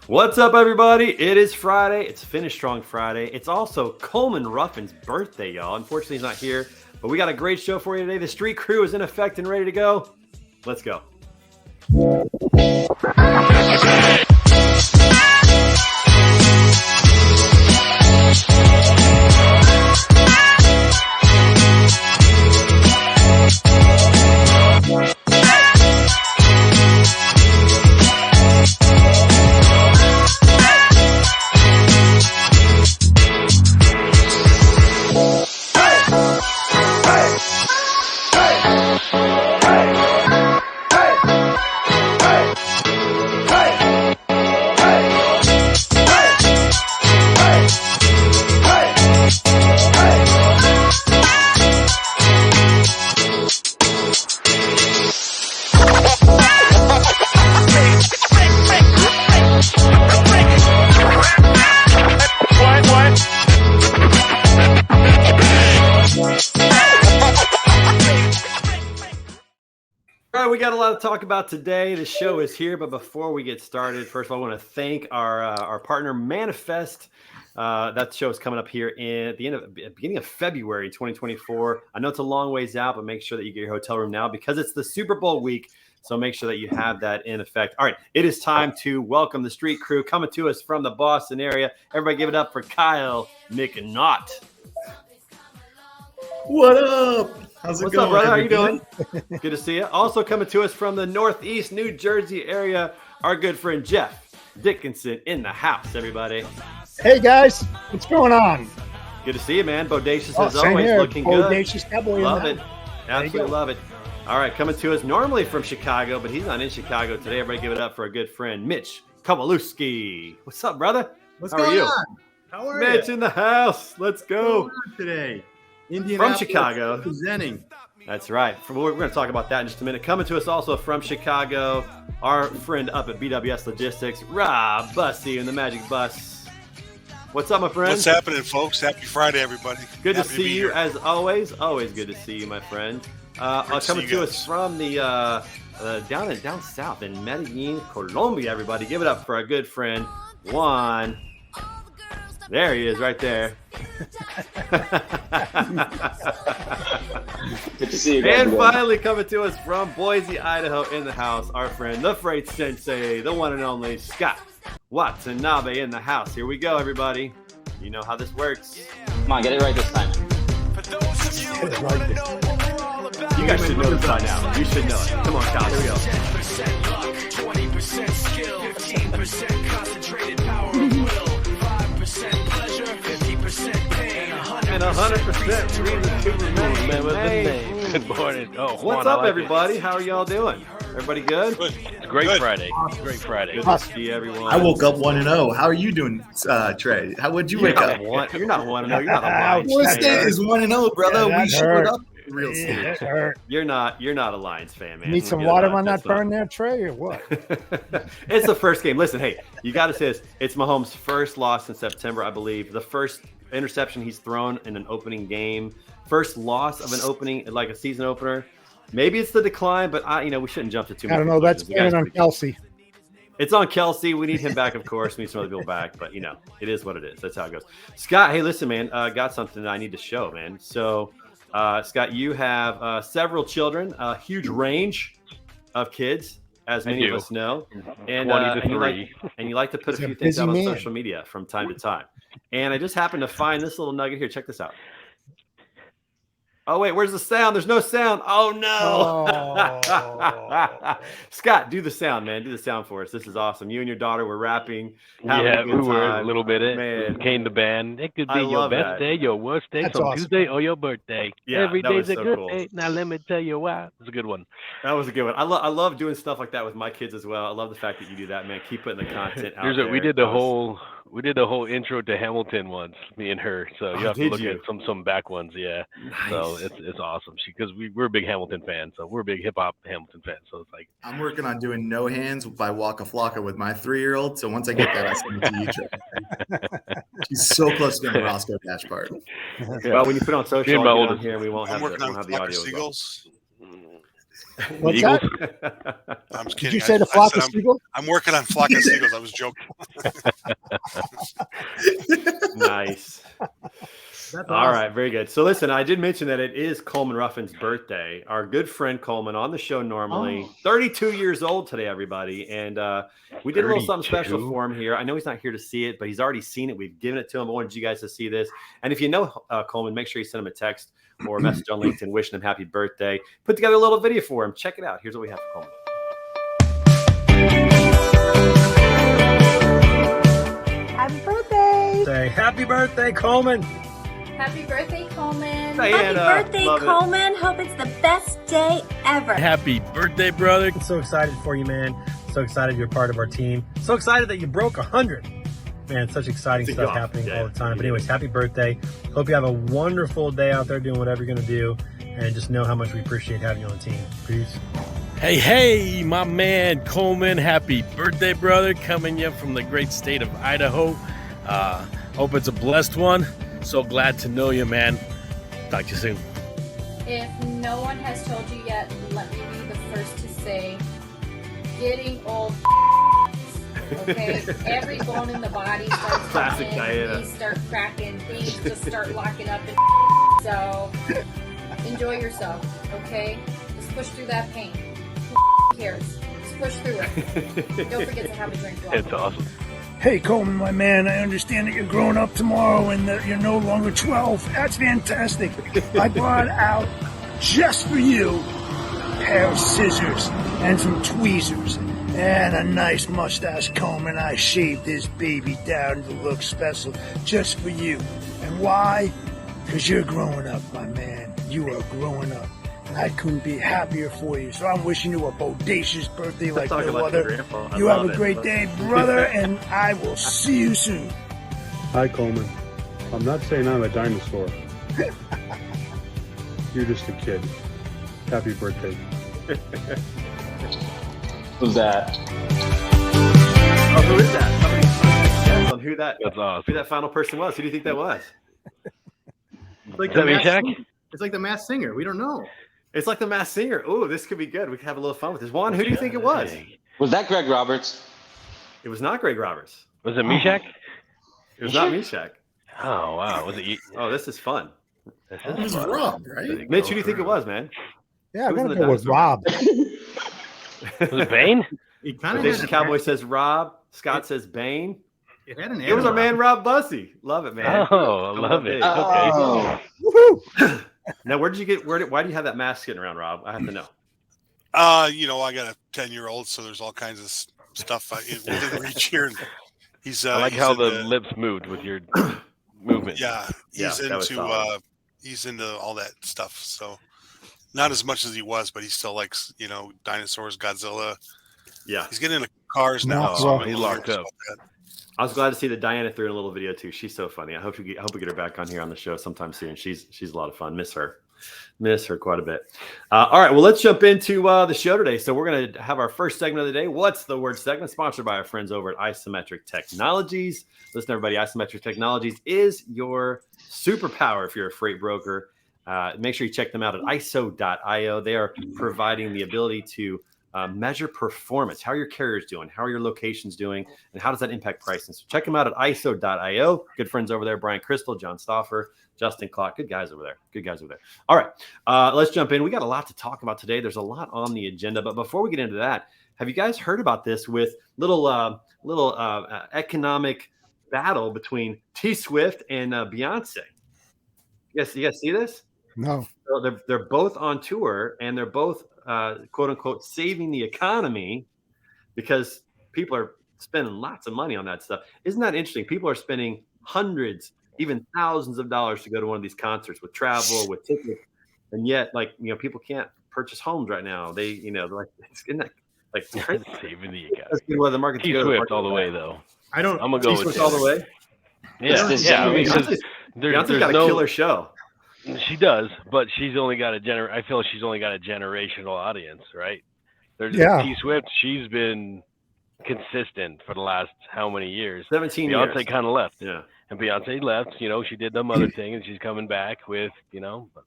What's up, everybody? It is Friday. It's Finish Strong Friday. It's also Coleman Ruffin's birthday, y'all. Unfortunately, he's not here, but we got a great show for you today. The street crew is in effect and ready to go. Let's go. We got a lot to talk about today. The show is here, but before we get started, first of all, I want to thank our partner Manifest. That show is coming up here at the beginning of February 2024. I know it's a long ways out, but make sure that you get your hotel room now because it's the Super Bowl week. So make sure that you have that in effect. All right, it is time to welcome the street crew coming to us from the Boston area. Everybody give it up for Kyle McNaught. What up? How's it What's going? Up, brother? How you doing? Good to see you. Also coming to us from the Northeast New Jersey area, our good friend Jeff Dickinson in the house, everybody. Hey, guys. What's going on? Good to see you, man. Bodacious as same always, here. looking good. Bodacious Cowboy. Love it. Absolutely love it. All right, coming to us normally from Chicago, but he's not in Chicago today. Everybody give it up for a good friend, Mitch Kowalewski. What's up, brother? What's How going are you? on? How are Mitch you? in the house. Let's go. What's going on today? From Chicago. Presenting. That's right. We're going to talk about that in just a minute. Coming to us also from Chicago, our friend up at BWS Logistics, Rob Bussey in the Magic Bus. What's up, my friend? What's happening, folks? Happy Friday, everybody. Good Happy to see you here. as always. Always good to see you, my friend. Coming to us from the down south in Medellin, Colombia. Everybody, give it up for our good friend Juan. There he is, right there. Good to see you guys. And finally coming to us from Boise, Idaho, in the house, our friend, the Freight Sensei, the one and only Scott Watanabe in the house. Here we go, everybody. You know how this works. Come on, get it right this time. You guys should know this by now. You should know it. Come on, Kyle. Here we go. 10% luck, 20% skill, 15% concentrated power of will, 5% pleasure, 50% pain, And 100% reason to remember the name. Good morning. Oh, What's up, everybody? How are y'all doing? Everybody good? Good. Great Good. Friday. Great Friday. Good to see everyone. I woke up 1-0. How are you doing, Trey? Would you wake up? You're not 1-0. You're not a Lions What fan. state is 1-0, brother? Yeah, We that showed hurt. up. Real Yeah, state. that hurt. You're not a Lions fan, man. Need some Forget water about on it. that burn there, Trey, or what? It's the first game. Listen, hey, you got to say this. It's Mahomes' first loss in September, I believe. The first interception he's thrown in an opening game. First loss of an opening, like a season opener. Maybe it's the decline, but we shouldn't jump to too much. I don't know. That's conclusions. depending on Kelsey. It's on Kelsey. We need him back, of course. We need some other people back, but it is what it is. That's how it goes. Scott, hey, listen, man, got something that I need to show, man. So, Scott, you have several children, a huge range of kids, as many of us know, and 20 to 3. you like to put a He's a few things busy out on man. social media from time to time. And I just happened to find this little nugget here. Check this out. Oh, wait, where's the sound? There's no sound. Oh, no. Oh. Scott, do the sound, man. Do the sound for us. This is awesome. You and your daughter were rapping. having Yeah, a we good were time. a little bit. Man. Came the band. It could I be your love best that. day, your worst day, That's some awesome. Tuesday, or your birthday. Yeah, Every that day's was a so good cool. day. Now let me tell you why. It's a good one. That was a good one. I love doing stuff like that with my kids as well. I love the fact that you do that, man. Keep putting the content out there. We did the whole intro to Hamilton once, me and her. So you have to did look you? at some back ones, yeah. So Nice. it's awesome. Because we're big Hamilton fans, so we're big hip hop Hamilton fans. So it's like I'm working on doing No Hands by Waka Flocka with my 3-year-old. So once I get that, I'll send it to you, Trey. She's so close to the Roscoe Dash part. Well, when you put it on social, Me and my I'll get it on oldest. here, and we won't I'm have working the on audio as well. Seagulls. What's Eagles. that? I'm just kidding. Did you say the I flock said of seagulls? I'm working on flock of seagulls. I was joking. Nice. All right, very good. So listen, I did mention that it is Coleman Ruffin's birthday. Our good friend Coleman on the show normally, 32 years old today, everybody. And we did a little something special 32? for him here. I know he's not here to see it, but he's already seen it. We've given it to him. I wanted you guys to see this. And if you know Coleman, make sure you send him a text or a message on LinkedIn wishing him happy birthday. Put together a little video for him. Check it out. Here's what we have for Coleman. Happy birthday! Say happy birthday, Coleman. Happy birthday, Coleman! Diana, Happy birthday, love it. Coleman! Hope it's the best day ever. Happy birthday, brother. I'm so excited for you, man. So excited you're part of our team. So excited that you broke 100. Man, such exciting It's stuff off. happening Yeah, all the time. But yeah. anyways, happy birthday. Hope you have a wonderful day out there doing whatever you're going to do. And just know how much we appreciate having you on the team. Peace. Hey, my man Coleman. Happy birthday, brother. Coming in from the great state of Idaho. Hope it's a blessed one. So glad to know you, man. Talk to you soon. If no one has told you yet, let me be the first to say, getting old. Okay, every bone in the body starts Classic cracking, Diana. knees start cracking, things just start locking up, and so enjoy yourself. Okay, just push through that pain. Who cares? Just push through it. Don't forget to have a drink. while It's you're awesome. Hey, Coleman, my man, I understand that you're growing up tomorrow and that you're no longer 12. That's fantastic. I brought out, just for you, a pair of scissors and some tweezers and a nice mustache comb, and I shaved this baby down to look special just for you. And why? Because you're growing up, my man. You are growing up. I couldn't be happier for you. So I'm wishing you a bodacious birthday like Talking no about your other. grandpa. I You have love a it. great day, brother, and I will see you soon. Hi, Coleman. I'm not saying I'm a dinosaur. You're just a kid. Happy birthday. Who's that? Oh, who is that? Somebody guess on who That's who awesome. that final person was. Who do you think that was? It's like Is that the Meshack? Masked- It's like the Masked Singer. We don't know. It's like the Masked Singer. Oh, this could be good. We could have a little fun with this. Juan, who do you think it was? Was that Greg Roberts? It was not Greg Roberts. Was it Meshack? It was not Meshack. Oh, wow. Was it you? Oh, this is fun. This It is was fun. Rob, right? Mitch, who do you think it was, man? Yeah, I'm Who's going in to the go with dinosaur? Rob. Was it Bane? He kind of Audacious Cowboy says Rob. Scott says Bane. It had an It was our analog. man Rob Bussey. Love it, man. Oh, I love it. Oh. Woohoo! Now, where did you get? Why do you have that mask sitting around, Rob? I have to know. I got a 10-year-old, so there's all kinds of stuff within reach here. And he's I like he's how the into- lips moved with your movement. Yeah, he's that was into solid. he's into all that stuff. So not as much as he was, but he still likes dinosaurs, Godzilla. Yeah, He's getting into cars now. No, so well, I'm he's a little locked nervous up. about that. I was glad to see that Diana threw in a little video too. She's so funny. I hope we get her back on here on the show sometime soon. She's a lot of fun. Miss her quite a bit. All right, well, let's jump into the show today. So we're going to have our first segment of the day. What's the word segment? Sponsored by our friends over at Isometric Technologies. Listen, everybody, Isometric Technologies is your superpower if you're a freight broker. Make sure you check them out at iso.io. They are providing the ability to measure performance, how your carrier's doing, how are your locations doing, and how does that impact pricing. So check them out at iso.io. Good friends over there, Brian Crystal, John Stauffer, Justin Clark. Good guys over there. All right, let's jump in. We got a lot to talk about today. There's a lot on the agenda, but before we get into that, have you guys heard about this with little economic battle between T Swift and Beyonce? Yes, you guys see this? No. So they're both on tour, and they're both quote unquote saving the economy because people are spending lots of money on that stuff. Isn't that interesting? People are spending hundreds, even thousands of dollars to go to one of these concerts with travel, with tickets, and yet, people can't purchase homes right now. They're like, isn't that like Saving the economy. that's where the market T Swift all the way, though. I don't. I'm gonna go with T-Swift all the way. Yeah, It's yeah. I mean, Beyonce's- 'cause Beyonce's there's got a no. killer show. She does, but she's only got I feel she's only got a generational audience, right? There's Yeah. T Swift. She's been consistent for the last how many years? 17 Beyonce years. kind of left, Yeah. and Beyonce left. She did them other thing, and she's coming back with, but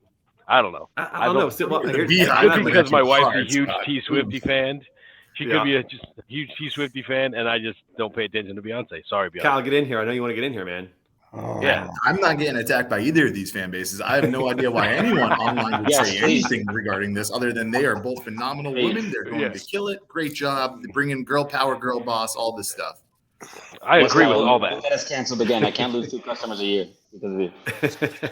I don't know. I don't know. So, well, here's- Beehive. Just I'm because my like, wife's a cards, huge God. T Swifty fan, She could be just a huge T-Swiftie fan, and I just don't pay attention to Beyonce. Sorry, Beyonce. Kyle, get in here. I know you want to get in here, man. Oh, Yeah. I'm not getting attacked by either of these fan bases. I have no idea why anyone online would Yes, say please. anything regarding this other than they are both phenomenal women. They're going to kill it. Great job. They bring in girl power, girl boss, all this stuff. I agree with all that. Don't get us canceled again. I can't lose 2 customers a year because of you.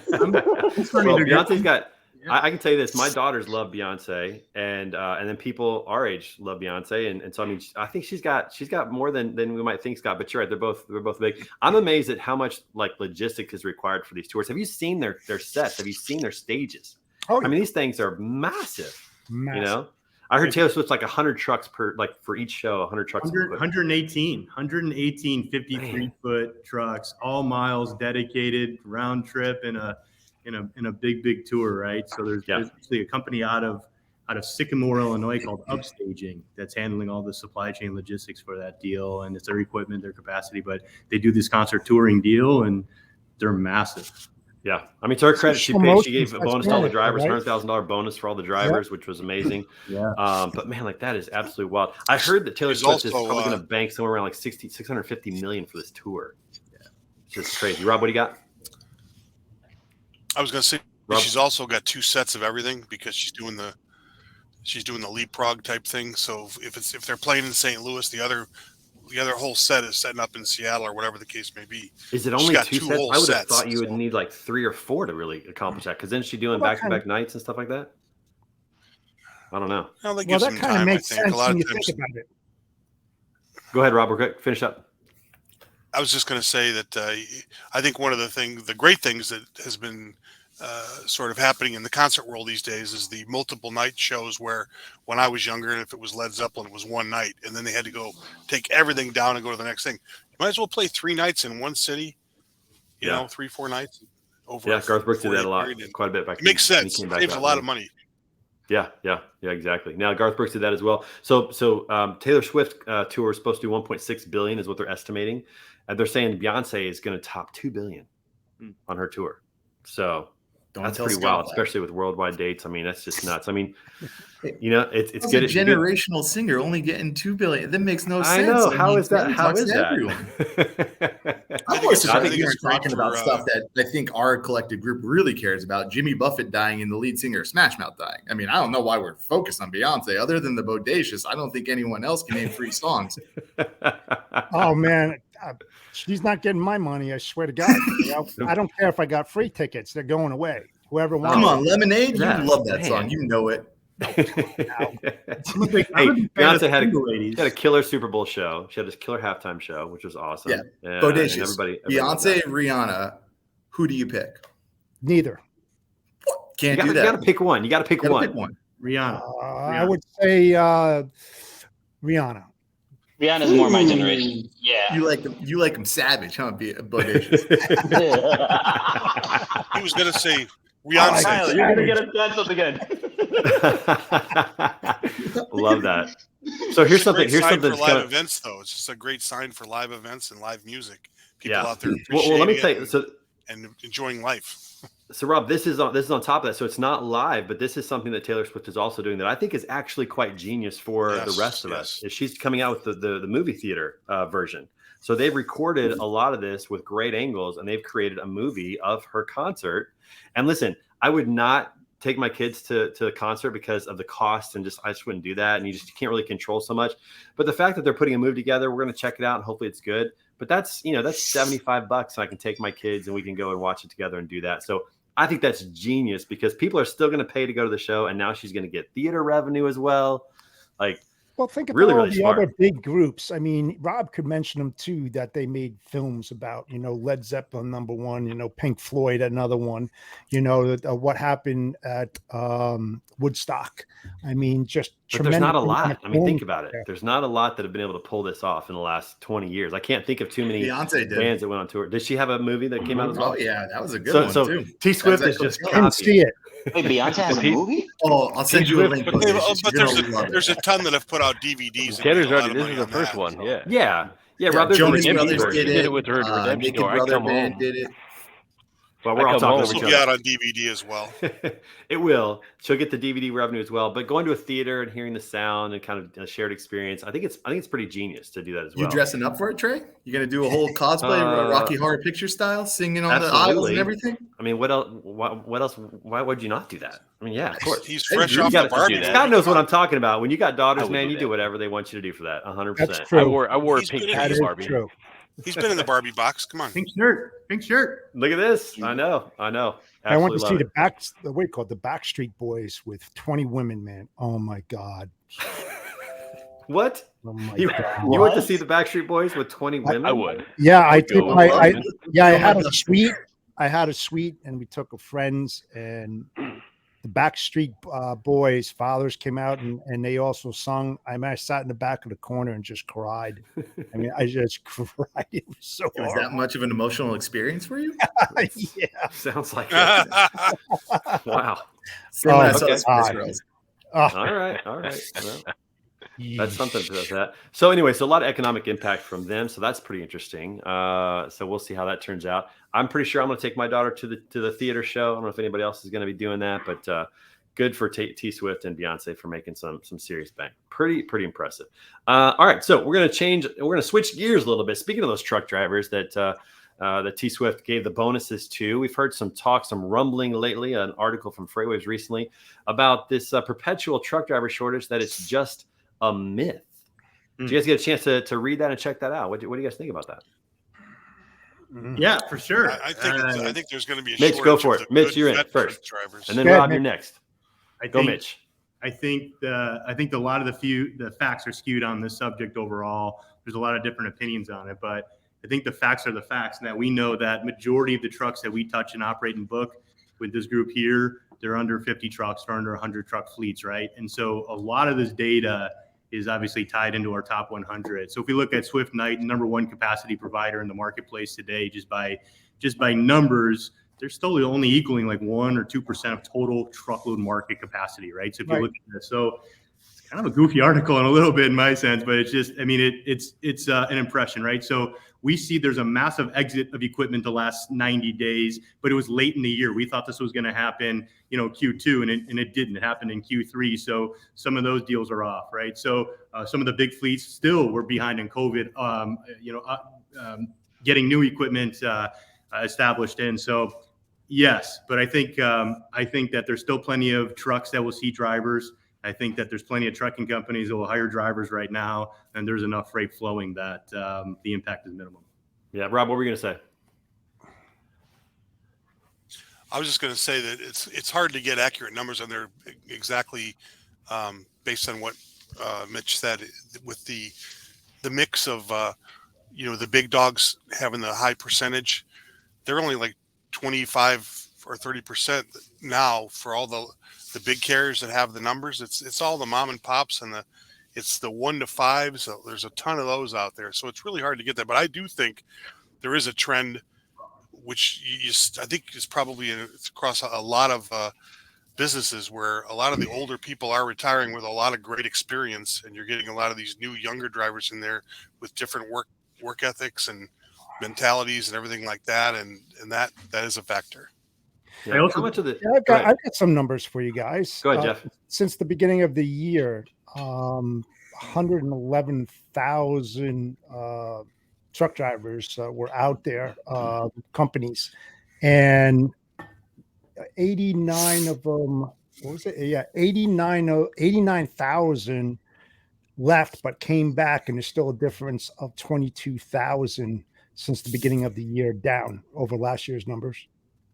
Well, Beyonce's got. I can tell you this: my daughters love Beyonce, and then people our age love Beyonce, and so I mean, I think she's got more than we might think, Scott. But you're right; they're both big. I'm amazed at how much like logistics is required for these tours. Have you seen their sets? Have you seen their stages? Oh, I mean, these things are massive. massive. You know, I heard Taylor Swift's like 100 trucks for each show. 100 trucks. 118 53-foot trucks, all miles dedicated, round trip in a big tour, right? So there's actually a company out of Sycamore, Illinois called Upstaging that's handling all the supply chain logistics for that deal, and it's their equipment, their capacity, but they do this concert touring deal, and they're massive. Yeah, I mean, to her credit, she gave a bonus to all the drivers, $100,000 bonus for all the drivers, which was amazing. Yeah. But man, like that is absolutely wild. I heard that Taylor Swift is probably going to bank somewhere around like 650 million for this tour. Yeah, it's just crazy. Rob, what do you got? I was going to say she's also got 2 sets of everything because she's doing the leapfrog type thing. So if they're playing in St. Louis, the other whole set is setting up in Seattle or whatever the case may be. Is it only 2 sets? I would have thought you would need like 3 or 4 to really accomplish that. Because then she's doing back-to-back nights and stuff like that. I don't know. Well, that kind of makes sense when you think about it. Go ahead, Rob. We're good. Finish up. I was just going to say that I think one of the great things that has been sort of happening in the concert world these days is the multiple night shows where when I was younger, if it was Led Zeppelin, it was one night, and then they had to go take everything down and go to the next thing. You might as well play 3 nights in one city, you know, 3-4 nights. Over Garth Brooks did that a lot, quite a bit back. It makes sense. It saves a lot of money. Yeah, exactly. Now Garth Brooks did that as well. So Taylor Swift tour is supposed to do 1.6 billion is what they're estimating. They're saying Beyonce is going to top 2 billion on her tour. So that's pretty wild, especially with worldwide dates. I mean, that's just nuts. I mean, you know, it's good. A generational singer only getting 2 billion. That makes no sense. I know. How is that? I'm more surprised you're talking about stuff that I think our collective group really cares about. Jimmy Buffett dying and the lead singer of Smash Mouth dying. I mean, I don't know why we're focused on Beyonce other than the Bodacious. I don't think anyone else can name 3 songs. Oh, man. She's not getting my money. I swear to God. I don't care if I got free tickets. They're going away. Whoever wants. Come on, Lemonade. You love that song. You know it. Hey, Beyonce had a killer Super Bowl show. She had this killer halftime show, which was awesome. Yeah, Bodacious. Beyonce, Rihanna. Who do you pick? Neither. Can't do that. You got to pick one. You got to pick one. Rihanna. I would say Rihanna. Rihanna's more my generation. Yeah. You like them savage, huh? Bodacious. He was going to say Rihanna. Tyler, you're going to get us canceled again. Love that. So here's something. Here's something for live events, though. It's just a great sign for live events and live music. People out there well, let me tell you. So and enjoying life. So Rob, this is on top of that. So it's not live, but this is something that Taylor Swift is also doing that I think is actually quite genius for the rest of us. Is she's coming out with the movie theater version. So they've recorded a lot of this with great angles, and they've created a movie of her concert. And listen, I would not take my kids to a concert because of the cost, and I just wouldn't do that. And you can't really control so much. But the fact that they're putting a movie together, we're going to check it out and hopefully it's good. But that's $75, and I can take my kids and we can go and watch it together and do that. So I think that's genius because people are still going to pay to go to the show, and now she's going to get theater revenue as well. Well, think about really, all really the smart. other big groups. I mean, Rob could mention them too, that they made films about, Led Zeppelin, number one, Pink Floyd, another one, what happened at Woodstock. I mean, just but there's not a lot. I mean, think about it. There's not a lot that have been able to pull this off in the last 20 years. I can't think of too many Beyonce did. bands that went on tour. Did she have a movie that came out as well? Oh, yeah. That was a good one, too. T Swift is just I didn't see it. Wait, Beyonce has a movie? Oh, I'll send you a link. But there's a ton that have put out DVDs. Taylor's already. This is the first one. Yeah. Rob. Jonas Brothers did it with her Naked Redemption tour. Brother Band did it. Well, we're all talking This over will each be other. out on DVD as well. It will. She'll get the DVD revenue as well. But going to a theater and hearing the sound and kind of a shared experience, I think it's pretty genius to do that as well. You dressing up for it, Trey? You gonna do a whole cosplay, Rocky Horror Picture style, singing on the aisles and everything? I mean, what else? What else? Why would you not do that? I mean, yeah, of course. He's fresh off the Barbie. Scott knows what I'm talking about. When you got daughters, man, you do whatever they want you to do for that. 100%. That's true. I wore a He's pink been shirt in- to Barbie. True. He's been in the Barbie box. Come on. Pink shirt. Look at this. I know. I went to see Absolutely the Backstreet Boys with 20 women, man. Oh my God. What? Oh my You God. went to see the Backstreet Boys with 20 women? I would. Yeah, I did. go. I had a suite. I had a suite, and we took a friends, and the Backstreet Boys fathers came out, and they also sung. I mean, I sat in the back of the corner and just cried. I mean, I just cried. It was so It was that much of an emotional experience for you? yeah. Sounds like it. Wow. Same when I saw okay. the Spice Girls. All right. Well, that's something to that. So anyway, so a lot of economic impact from them. So that's pretty interesting. So we'll see how that turns out. I'm pretty sure I'm going to take my daughter to the theater show. I don't know if anybody else is going to be doing that, but good for T Swift and Beyonce for making some serious bank. Pretty impressive. All right, so we're going to switch gears a little bit. Speaking of those truck drivers that T Swift gave the bonuses to, we've heard some rumbling lately. An article from Freightwaves recently about this perpetual truck driver shortage, that it's just a myth. Did you guys get a chance to read that and check that out? What do you guys think about that? Yeah, for sure. I think there's going to be a Mitch, shortage go for of it. the Mitch, good you're in veteran first. drivers. And then Go ahead, Rob, you're Mitch. next. I Go, think, Mitch. I think a lot of the facts are skewed on this subject overall. There's a lot of different opinions on it, but I think the facts are the facts, and that we know that majority of the trucks that we touch and operate and book with this group here, they're under 50 trucks, they're under 100 truck fleets, right? And so a lot of this data is obviously tied into our top 100. So if we look at Swift Knight, number one capacity provider in the marketplace today, just by numbers, they're still only equaling like 1 or 2% of total truckload market capacity, right? So if you look at this, so it's kind of a goofy article in a little bit in my sense, but it's just, I mean, it's an impression, right? So we see there's a massive exit of equipment the last 90 days, but it was late in the year. We thought this was going to happen, Q2, and it didn't. It happened in Q3. So some of those deals are off, right? So some of the big fleets still were behind in COVID, getting new equipment established in. So yes, but I think that there's still plenty of trucks that will see drivers. I think that there's plenty of trucking companies that will hire drivers right now, and there's enough freight flowing that the impact is minimum. Yeah, Rob, what were you going to say? I was just going to say that it's hard to get accurate numbers on there exactly based on what Mitch said, with the mix of the big dogs having the high percentage. They're only like 25 or 30% now for all the big carriers that have the numbers. It's all the mom and pops and it's the 1 to 5. So there's a ton of those out there. So it's really hard to get that. But I do think there is a trend, which I think is probably across a lot of businesses, where a lot of the older people are retiring with a lot of great experience, and you're getting a lot of these new younger drivers in there with different work ethics and mentalities and everything like that, and that is a factor. Yeah. How much of the? I've got some numbers for you guys. Go ahead, Jeff. Since the beginning of the year, 111,000 truck drivers were out there, companies, and 89 of them. What was it? Yeah, 89,000 left, but came back, and there's still a difference of 22,000 since the beginning of the year, down over last year's numbers.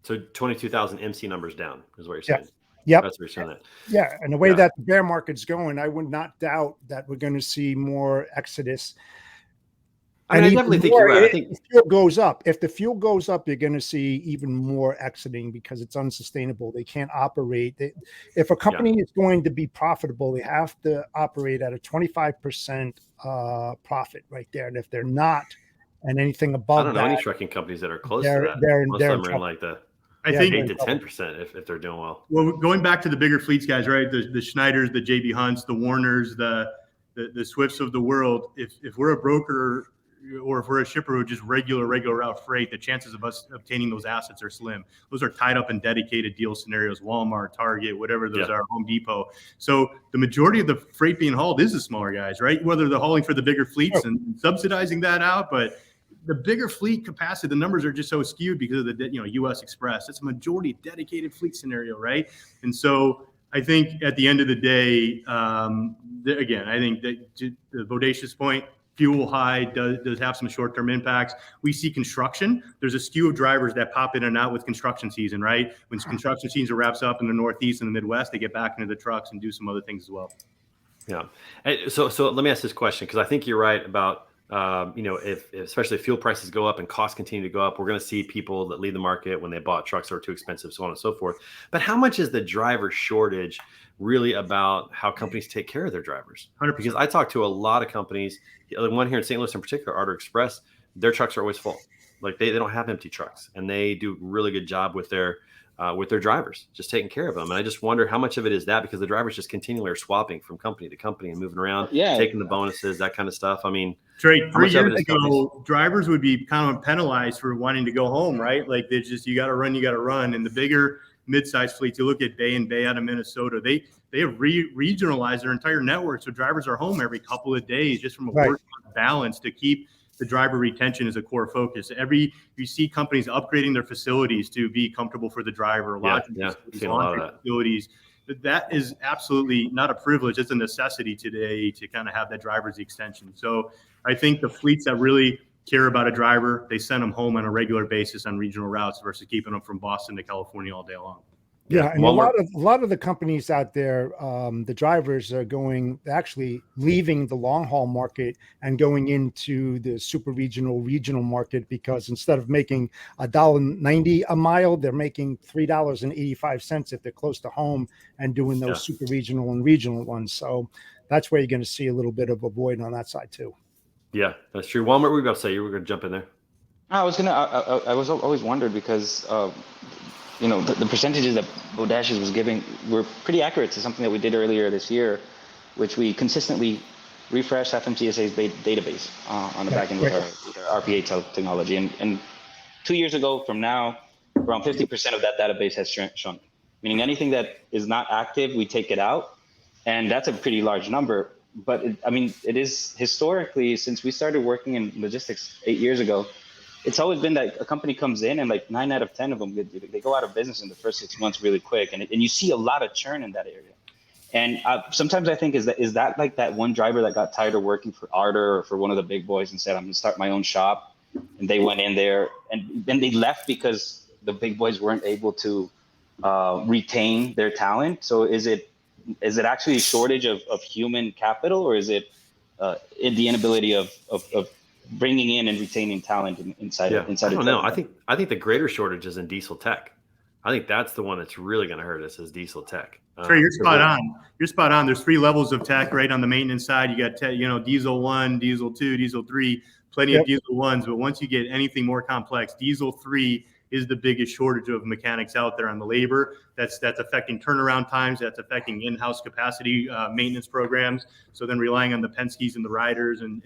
So 22,000 MC numbers down is what you're saying. Yep. That's what you're saying. Yeah, and the way that the bear market's going, I would not doubt that we're going to see more exodus. I definitely think you're right. I think if fuel goes up. If the fuel goes up, you're going to see even more exiting because it's unsustainable. They can't operate. If a company is going to be profitable, they have to operate at a 25% profit right there. And if they're not, and anything above I don't know any trucking companies that are close to that. Most of them are in like the 8 to 10% if they're doing well. Well, going back to the bigger fleets, guys, right? The Schneiders, the JB Hunts, the Warners, the Swifts of the world. If we're a broker or where if we're a shipper who just regular route freight, the chances of us obtaining those assets are slim. Those are tied up in dedicated deal scenarios, Walmart, Target, whatever those are, Home Depot. So the majority of the freight being hauled is the smaller guys, right? Whether they're hauling for the bigger fleets and subsidizing that out, but the bigger fleet capacity, the numbers are just so skewed because of the U.S. Express. It's a majority dedicated fleet scenario, right? And so I think at the end of the day, again, I think that the bodacious point, fuel high does have some short-term impacts. We see construction. There's a skew of drivers that pop in and out with construction season, right? When construction season wraps up in the Northeast and the Midwest, they get back into the trucks and do some other things as well. Yeah. So let me ask this question, because I think you're right about, if especially if fuel prices go up and costs continue to go up, we're going to see people that leave the market when they bought trucks that were too expensive, so on and so forth. But how much is the driver shortage really about how companies take care of their drivers? 100%. Because I talk to a lot of companies, the one here in St. Louis in particular, Arter Express, their trucks are always full. Like they don't have empty trucks, and they do a really good job with their drivers, just taking care of them. And I just wonder how much of it is that, because the drivers just continually are swapping from company to company and moving around, taking the bonuses, that kind of stuff. I mean, Trey, 3 years ago, drivers would be kind of penalized for wanting to go home, right? Like they just, you got to run. And the bigger mid-sized fleets, you look at Bay and Bay out of Minnesota, they have regionalized their entire network. So drivers are home every couple of days just from a work balance to keep the driver retention is a core focus. You see companies upgrading their facilities to be comfortable for the driver. Facilities. That is absolutely not a privilege. It's a necessity today to kind of have that driver's extension. So I think the fleets that really care about a driver, they send them home on a regular basis on regional routes versus keeping them from Boston to California all day long. Yeah, and a lot of the companies out there, the drivers are actually leaving the long haul market and going into the super regional market, because instead of making $1.90 a mile, they're making $3.85 if they're close to home and doing those super regional and regional ones. So that's where you're going to see a little bit of a void on that side too. Yeah, that's true. Walmart, what were you about to say? You were going to jump in there. I was always wondered because the percentages that Bodacious was giving were pretty accurate to something that we did earlier this year, which we consistently refreshed FMCSA's database on the back end with our RPA technology. And 2 years ago from now, around 50% of that database has shrunk, meaning anything that is not active, we take it out. And that's a pretty large number. But it is historically, since we started working in logistics 8 years ago, it's always been that a company comes in and like 9 out of 10 of them, they go out of business in the first 6 months really quick. And you see a lot of churn in that area. And sometimes I think, is that like that one driver that got tired of working for Arter or for one of the big boys and said, I'm going to start my own shop. And they went in there and then they left because the big boys weren't able to retain their talent. So is it actually a shortage of human capital, or is it the inability of bringing in and retaining talent inside? I don't know. I think the greater shortage is in diesel tech. I think that's the one that's really going to hurt us, is diesel tech. Sure, you're spot on. You're spot on. There's 3 levels of tech, right? On the maintenance side, you got diesel 1, diesel 2, diesel 3, plenty of diesel 1s. But once you get anything more complex, diesel 3 is the biggest shortage of mechanics out there on the labor. That's affecting turnaround times. That's affecting in-house capacity maintenance programs. So then relying on the Penske's and the Riders, and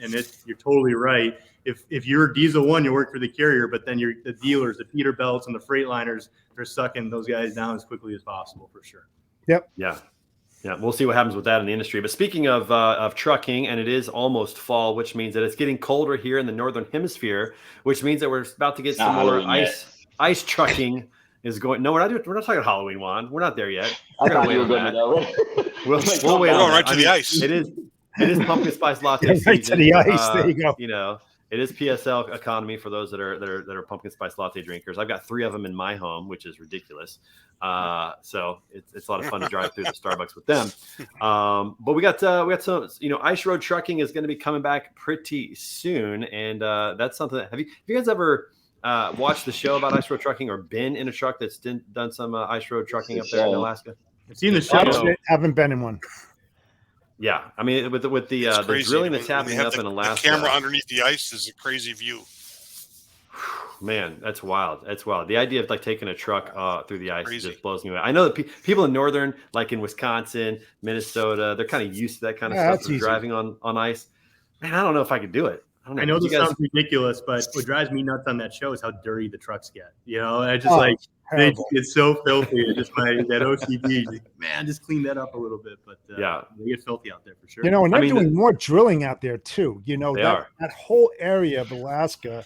you're totally right. If you're diesel 1, you work for the carrier, but then the dealers, the Peterbilts and the Freightliners, they're sucking those guys down as quickly as possible for sure. Yep. Yeah. We'll see what happens with that in the industry. But speaking of trucking, and it is almost fall, which means that it's getting colder here in the northern hemisphere, which means that we're about to get some more ice. Ice trucking is going. No, we're not talking Halloween, Juan. We're not there yet. I thought you were going to go. We'll wait. Right to the ice. It is pumpkin spice latte season. Right to the ice. There you go. It is PSL economy for those that are pumpkin spice latte drinkers. I've got 3 of them in my home, which is ridiculous. So it's a lot of fun to drive through the Starbucks with them. But we got some, ice road trucking is going to be coming back pretty soon, and that's something that have you guys ever watched the show about ice road trucking, or been in a truck that's done some ice road trucking up there in Alaska? I've seen the show. Haven't been in one. Yeah, I mean, with the drilling that's happening up in Alaska, the camera underneath the ice is a crazy view. Man, that's wild. That's wild. The idea of like taking a truck through the ice just blows me away. I know that people in northern, like in Wisconsin, Minnesota, they're kind of used to that kind of stuff, driving on ice. Man, I don't know if I could do it. don't know. I know Did this you guys- sounds ridiculous, but what drives me nuts on that show is how dirty the trucks get. You know, I just it's so filthy. It's just that OCD. Like, man, just clean that up a little bit. But they get filthy out there for sure. You know, and they're doing more drilling out there too. You know, They are. that whole area of Alaska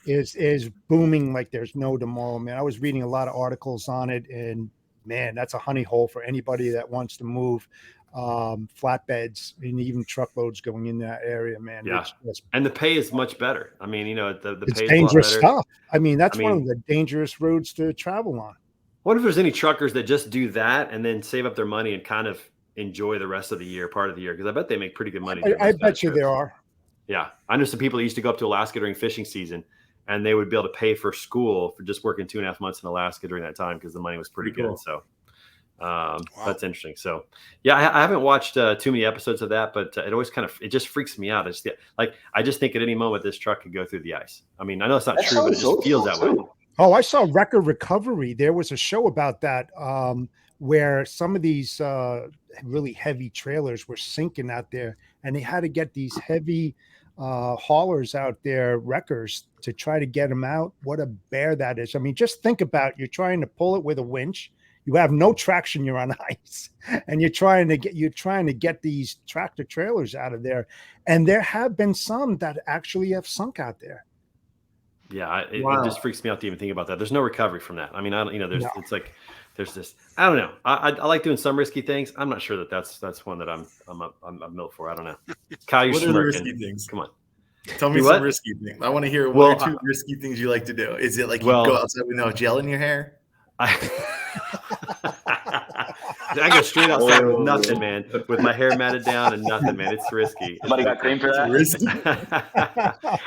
is booming like there's no tomorrow, man. I was reading a lot of articles on it, and man, that's a honey hole for anybody that wants to move flatbeds and even truckloads going in that area, man. Yeah, and the pay is much better. I mean, you know, the It's pay is dangerous a lot better. stuff. I mean, that's one of the dangerous roads to travel on. What if there's any truckers that just do that and then save up their money and kind of enjoy the rest of the year, part of the year? Because I bet they make pretty good money. I bet you there are. Yeah, I know some people that used to go up to Alaska during fishing season, and they would be able to pay for school for just working 2.5 months in Alaska during that time because the money was pretty good. Cool. So that's interesting. So yeah, I haven't watched too many episodes of that, but it always it just freaks me out. It's I just think at any moment this truck could go through the ice. I mean, I know it's not true, but it just feels that way. Oh, I saw Record Recovery. There was a show about that where some of these really heavy trailers were sinking out there, and they had to get these heavy haulers out there, wreckers, to try to get them out. What a bear that is. I mean, just think about, you're trying to pull it with a winch. You have no traction. You're on ice, and you're trying to get these tractor trailers out of there. And there have been some that actually have sunk out there. Yeah, it just freaks me out to even think about that. There's no recovery from that. I mean, it's like there's this. I don't know. I like doing some risky things. I'm not sure that's one that I'm built for. I don't know. Kyle, you're what are the smirking. risky things? Come on. Tell me some risky things. I want to hear one or two risky things you like to do. Is it like you go outside with no gel in your hair? I go straight outside with nothing, man. With my hair matted down and nothing, man. It's risky. Somebody got cream for that? Risky.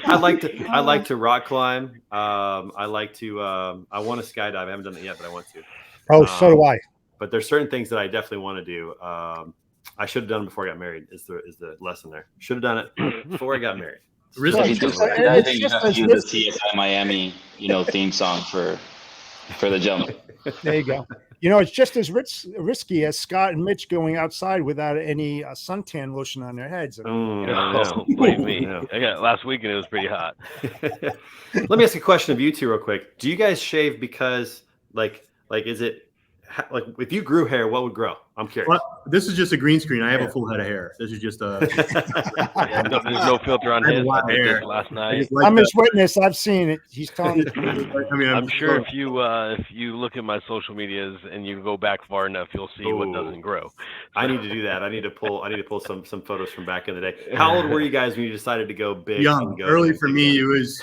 I like to rock climb. I want to skydive. I haven't done it yet, but I want to. Oh, so do I. But there's certain things that I definitely want to do. I should have done it before I got married. Is the lesson there? Should have done it before I got married. I think you have to use the CSI Miami, theme song for the jump. There you go. It's just as risky as Scott and Mitch going outside without any suntan lotion on their heads. Believe me. I got last week and it was pretty hot. Let me ask a question of you two real quick. Do you guys shave because is it like if you grew hair, what would grow? I'm curious. Well, this is just a green screen. I have a full head of hair. This is just a. There's no filter on his. I did this last night. I'm his witness. I've seen it. He's telling me. I'm sure if you look at my social medias and you go back far enough, you'll see what doesn't grow. I need to do that. I need to pull some photos from back in the day. How old were you guys when you decided to go big? Young. Early for me, it was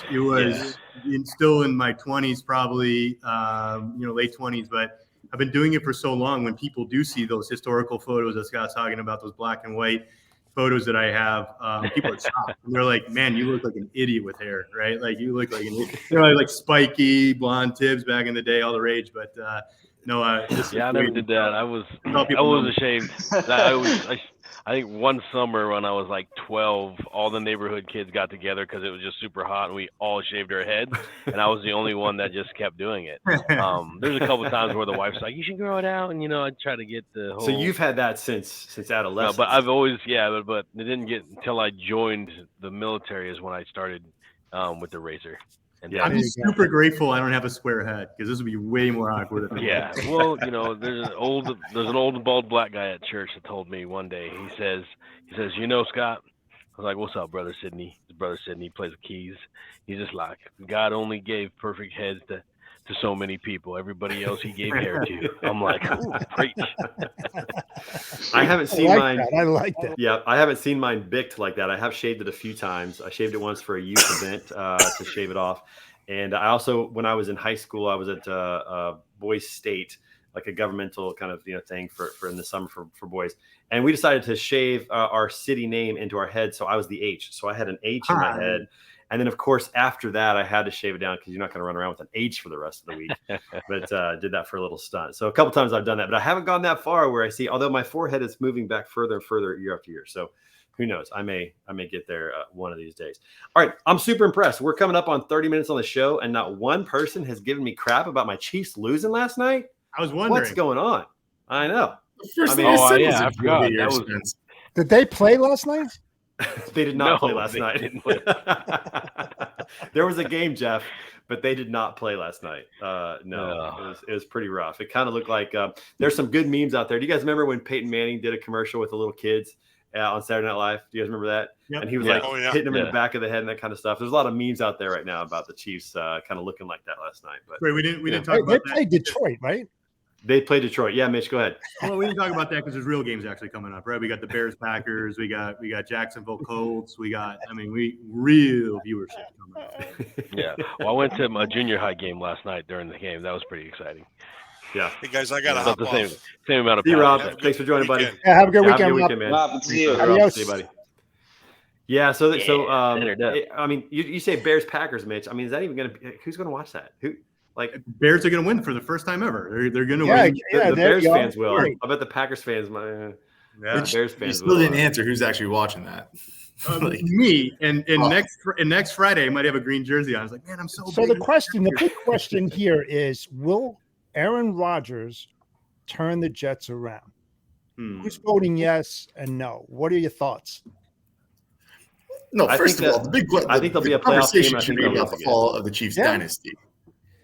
still in my 20s, probably late 20s, but. I've been doing it for so long. When people do see those historical photos that Scott's talking about, those black and white photos that I have, people are shocked. And they're like, "Man, you look like an idiot with hair, right? Like you look like an idiot." Like spiky blonde tips back in the day, all the rage. But no, I never did that. I was ashamed. I think one summer when I was like 12, all the neighborhood kids got together because it was just super hot and we all shaved our heads. And I was the only one that just kept doing it. There's a couple of times where the wife's like, you should grow it out. And, I try to get the whole. So you've had that since adolescence. No, but I've always, but it didn't get until I joined the military is when I started with the razor. And I'm just super grateful I don't have a square head because this would be way more awkward. Yeah, well, there's an old bald black guy at church that told me one day. He says, Scott. I was like, "What's up, brother Sidney?" His brother Sidney plays the keys. He's just like, God only gave perfect heads to so many people. Everybody else he gave hair to. I'm like, ooh, preach. I haven't seen mine. I like that. Yeah, I haven't seen mine bicked like that. I have shaved it a few times. I shaved it once for a youth event to shave it off. And I also, when I was in high school, I was at Boys State, like a governmental kind of thing for in the summer for boys. And we decided to shave our city name into our head. So I was the H. So I had an H in my head. And then, of course, after that, I had to shave it down because you're not going to run around with an H for the rest of the week. But did that for a little stunt. So a couple times I've done that. But I haven't gone that far where I see, although my forehead is moving back further and further year after year. So who knows? I may get there one of these days. All right. I'm super impressed. We're coming up on 30 minutes on the show, and not one person has given me crap about my Chiefs losing last night. I was wondering. What's going on? I know. The first thing I said was Did they play last night? They did not No, play last they night. didn't play. There was a game, Jeff, but they did not play last night. No, it was pretty rough. It kind of looked like there's some good memes out there. Do you guys remember when Peyton Manning did a commercial with the little kids on Saturday Night Live? Do you guys remember that? Yep. And he was hitting them in the back of the head and that kind of stuff. There's a lot of memes out there right now about the Chiefs kind of looking like that last night. But we didn't talk about They that. played Detroit, right? they played Detroit. Yeah, Mitch, go ahead. Well, we didn't talk about that because there's real games actually coming up, right? We got the Bears, Packers, we got Jacksonville Colts, real viewership coming up. Yeah. Well, I went to my junior high game last night during the game. That was pretty exciting. Yeah. Hey guys, I gotta About hop the off. same amount of See you, Rob. passion. Thanks for joining, buddy. Weekend. Yeah, have a good Have a weekend, good Rob. weekend, man. Rob, good to see you. Adios. See you, buddy. Yeah. So dinner done. I mean, you say Bears Packers, Mitch. I mean, is that even going to? Who's going to watch that? Who? Like Bears are going to win for the first time ever. They're going to Yeah, win. yeah, the there Bears you go. fans will. Right. I bet the Packers fans, Yeah. the Bears You fans still will. didn't answer who's actually watching that. Like, Me and Oh. next Friday I might have a green jersey on. I was like, man, I'm so. So big. the big question here is: will Aaron Rodgers turn the Jets around? Who's voting yes and no? What are your thoughts? No, I first think of all, that- the big I think they'll be a playoff conversation team. I should think be they'll about lose the again. fall of the Chiefs Yeah. dynasty.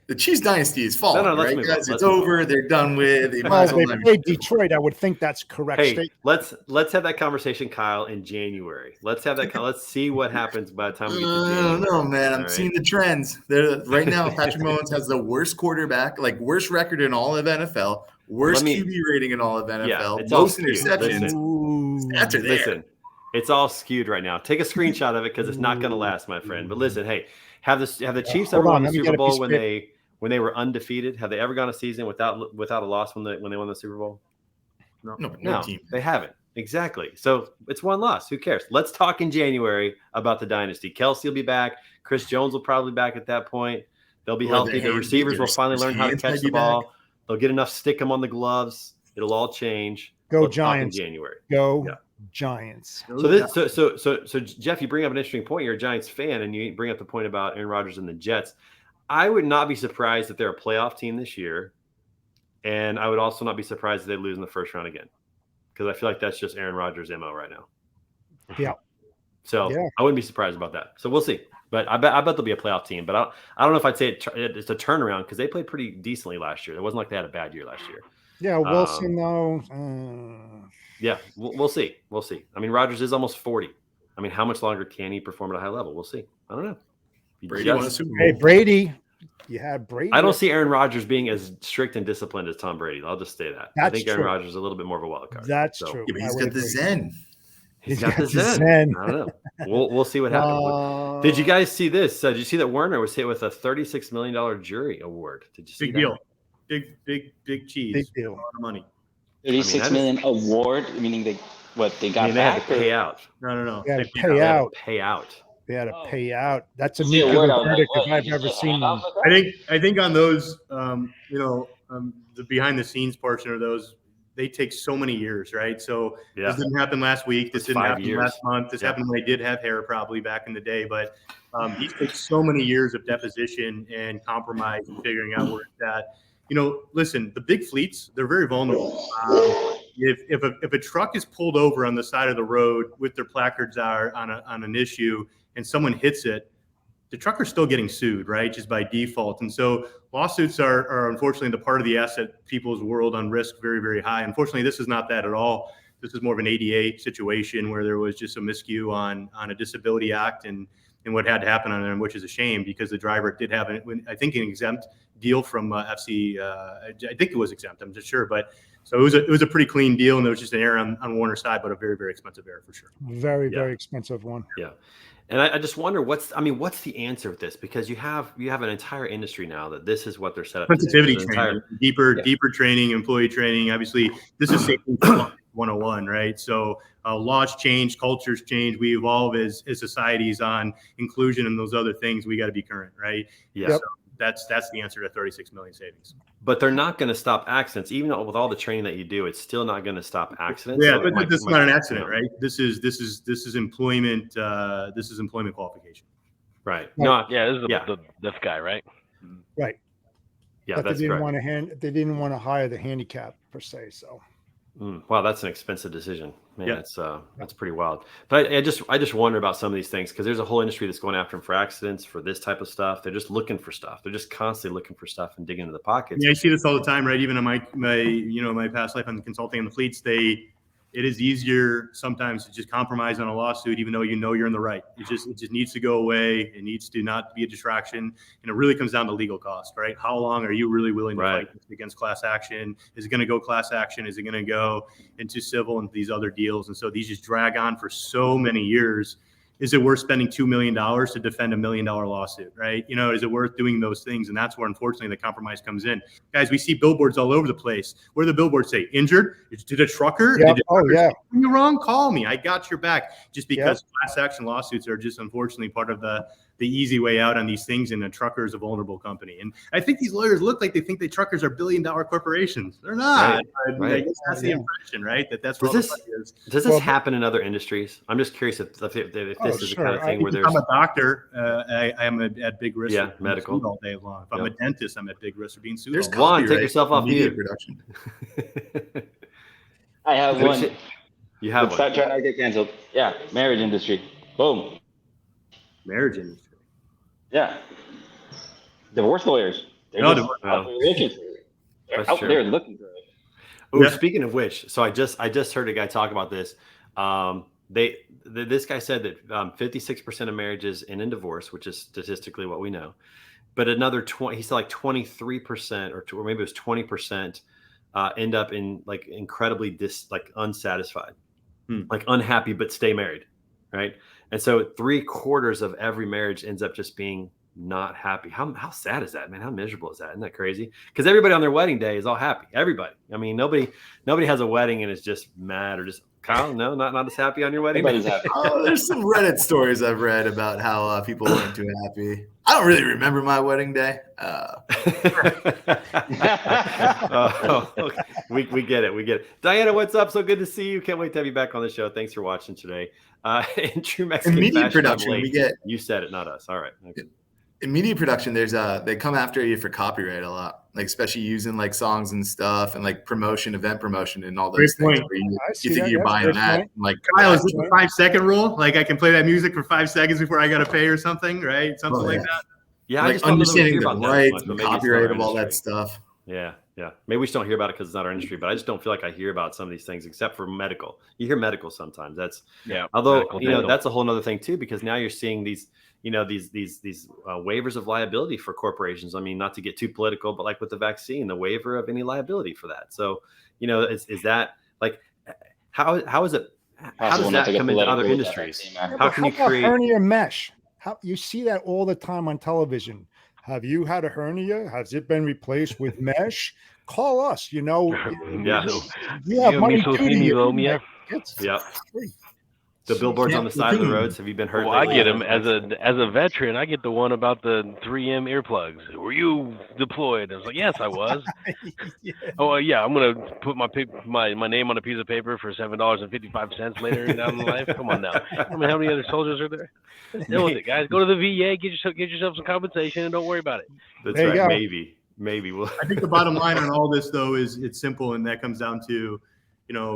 The Chiefs dynasty is falling, No, let's right, move guys? on. It's Let's move over. They're done with. They might Well, as well they not even- played Detroit. I would think that's correct. Hey, let's have that conversation, Kyle, in January. Let's have that. Let's see what happens by the time we get to I January. don't know, man. I'm All right. seeing the trends. They're right now. Patrick Mahomes has the worst quarterback, like worst record in all of NFL, worst Let me- QB rating in all of NFL, it's all most skewed. interceptions. Listen. Stats are there. Listen, it's all skewed right now. Take a screenshot of it because it's not going to last, my friend. But listen, hey, have the Chiefs ever Hold on, won the let me Super get a Bowl piece when of they were undefeated? Have they ever gone a season without a loss when they won the Super Bowl? No team. They haven't. Exactly. So it's one loss. Who cares? Let's talk in January about the dynasty. Kelsey will be back. Chris Jones will probably be back at that point. They'll be Or healthy. their The receivers will hands- finally their learn how to hands catch might the be ball. back. They'll get enough stick 'em on the gloves. It'll all change. Go Let's talk in Giants. January. Go Yeah. Giants. So Jeff, you bring up an interesting point. You're a Giants fan, and you bring up the point about Aaron Rodgers and the Jets. I would not be surprised if they're a playoff team this year, and I would also not be surprised if they lose in the first round again, because I feel like that's just Aaron Rodgers' MO right now. Yeah. So Yeah. I wouldn't be surprised about that. So we'll see. But I bet they'll be a playoff team. But I don't know if I'd say it's a turnaround because they played pretty decently last year. It wasn't like they had a bad year last year. Yeah, Wilson though. Yeah, we'll see. We'll see. I mean, Rodgers is almost 40. I mean, how much longer can he perform at a high level? We'll see. I don't know. Brady Yes. won a Super Bowl. Hey, Brady. You had Brady. I don't see Aaron Rodgers being as strict and disciplined as Tom Brady. I'll just say that. I That's think Aaron true. Rodgers is a little bit more of a wild card. That's So, true. Yeah, but I he's would got the agree. Zen. He's got the Zen. Zen. I don't know. We'll see what happens. Did you guys see this? Did you see that Werner was hit with a $36 million jury award? Did you see Big that? deal. Big cheese. Big deal. A lot of money. 36 million award, meaning they got I mean, they had back. to pay out. No. They had to They pay paid out. Pay out. They had to pay out. That's a See a nuclear word, I was like, verdict what, if I've you ever get seen one. handoff with that? I think on those, the behind the scenes portion of those, they take so many years, right? So Yeah. this didn't happen last week. This It's didn't 5 happen years. last month. This Yeah. happened when they did have hair probably back in the day. But these take so many years of deposition and compromise and figuring out where it's at. Listen, the big fleets, they're very vulnerable. If a truck is pulled over on the side of the road with their placards out on an issue and someone hits it, the trucker's still getting sued, right? Just by default. And so lawsuits are unfortunately the part of the asset people's world on risk very, very high. Unfortunately, this is not that at all. This is more of an ADA situation where there was just a miscue on a disability act and what had to happen on it, which is a shame because the driver did have, an exempt deal from FC. I think it was exempt. I'm just sure. But so it was a pretty clean deal. And there was just an error on Warner's side, but a very, very expensive error for sure. Very, Yeah. very expensive one. Yeah. And I just wonder what's the answer with this? Because you have an entire industry now that this is what they're set up to do. Sensitivity There's an training, entire- deeper training, employee training. Obviously, this is safety 101, right? So laws change, cultures change. We evolve as societies on inclusion and those other things. We got to be current, right? Yeah. So that's the answer to 36 million savings. But they're not going to stop accidents, even though with all the training that you do. It's still not going to stop accidents. Yeah, So but my- this is my- not an accident, you know, right? This is employment. This is employment qualification. Right. No. Yeah, this is Yeah. the deaf guy, right? Right. Yeah, But that's they didn't correct. want to hire the handicap per se. So Wow, that's an expensive decision, man. Yeah. That's pretty wild. But I just wonder about some of these things because there's a whole industry that's going after them for accidents, for this type of stuff. They're just looking for stuff. They're just constantly looking for stuff and digging into the pockets. Yeah, I see this all the time, right? Even in my my past life on consulting in the fleets, it is easier sometimes to just compromise on a lawsuit, even though you're in the right. It just needs to go away. It needs to not be a distraction. And it really comes down to legal cost, right? How long are you really willing to fight against class action? Is it going to go class action? Is it going to go into civil and these other deals? And so these just drag on for so many years. Is it worth spending $2 million to defend $1 million lawsuit, right? Is it worth doing those things? And that's where, unfortunately, the compromise comes in. Guys, we see billboards all over the place. Where do the billboards say, injured? Did a trucker? Yeah. Did you wrong? Call me. I got your back. Just because class action lawsuits are just, unfortunately, part of the easy way out on these things, and a trucker is a vulnerable company. And I think these lawyers look like they think that truckers are billion-dollar corporations. They're not. Right. I guess that's the impression, right? That's what does this happen in other industries? I'm just curious if this is the kind of thing where there's. I'm a doctor. I am at big risk. Yeah, of being medical sued all day long. If I'm a dentist, I'm at big risk of being sued. There's Juan, take yourself off media mute. production. I have one. You have one. Stop trying to get canceled. Yeah, marriage industry. Boom. Marriage industry. Yeah. Divorce lawyers. They're just out there looking for it. They're out there looking for it. Oh, speaking of which, so I just heard a guy talk about this. This guy said that 56% of marriages end in divorce, which is statistically what we know, but another 20. He said like 23% or maybe it was 20% end up in like incredibly unsatisfied, like unhappy but stay married, right? And so 3/4 of every marriage ends up just being not happy. How sad is that, man? How miserable is that? Isn't that crazy? Because everybody on their wedding day is all happy. Everybody. I mean, nobody has a wedding and is just mad or just Kyle. No, not as happy on your wedding day. There's some Reddit stories I've read about how people weren't too happy. I don't really remember my wedding day. Okay. We get it. We get it. Diana, what's up? So good to see you. Can't wait to have you back on the show. Thanks for watching today. In true Mexican media fashion, production, we get. You said it, not us. All right. Okay. In media production, they come after you for copyright a lot, like especially using like songs and stuff and like event promotion and all those things. Where you think you're buying that. Like, Kyle, is this a 5-second rule? Like I can play that music for 5 seconds before I got to pay or something, right? Something like that. Yeah, like understanding the rights, the copyright of all that stuff. Yeah. Maybe we just don't hear about it because it's not our industry, but I just don't feel like I hear about some of these things except for medical. You hear medical sometimes. Although that's a whole nother thing too, because now you're seeing these waivers of liability for corporations. I mean, not to get too political, but like with the vaccine, the waiver of any liability for that. So, is that like how is it? How does that come into other industries? How can you create hernia mesh? You see that all the time on television. Have you had a hernia? Has it been replaced with mesh? Call us. You have money to you. Yeah. The billboards on the side of the roads. Have you been hurt? Well, I get them as a veteran. I get the one about the 3M earplugs. Were you deployed? I was like, yes, I was. Oh yeah, I'm gonna put my name on a piece of paper for $7.55 later down the life. Come on now. I mean, how many other soldiers are there? Deal with it, guys. Go to the VA, get yourself some compensation, and don't worry about it. That's right. Maybe. Well, I think the bottom line on all this though is it's simple, and that comes down to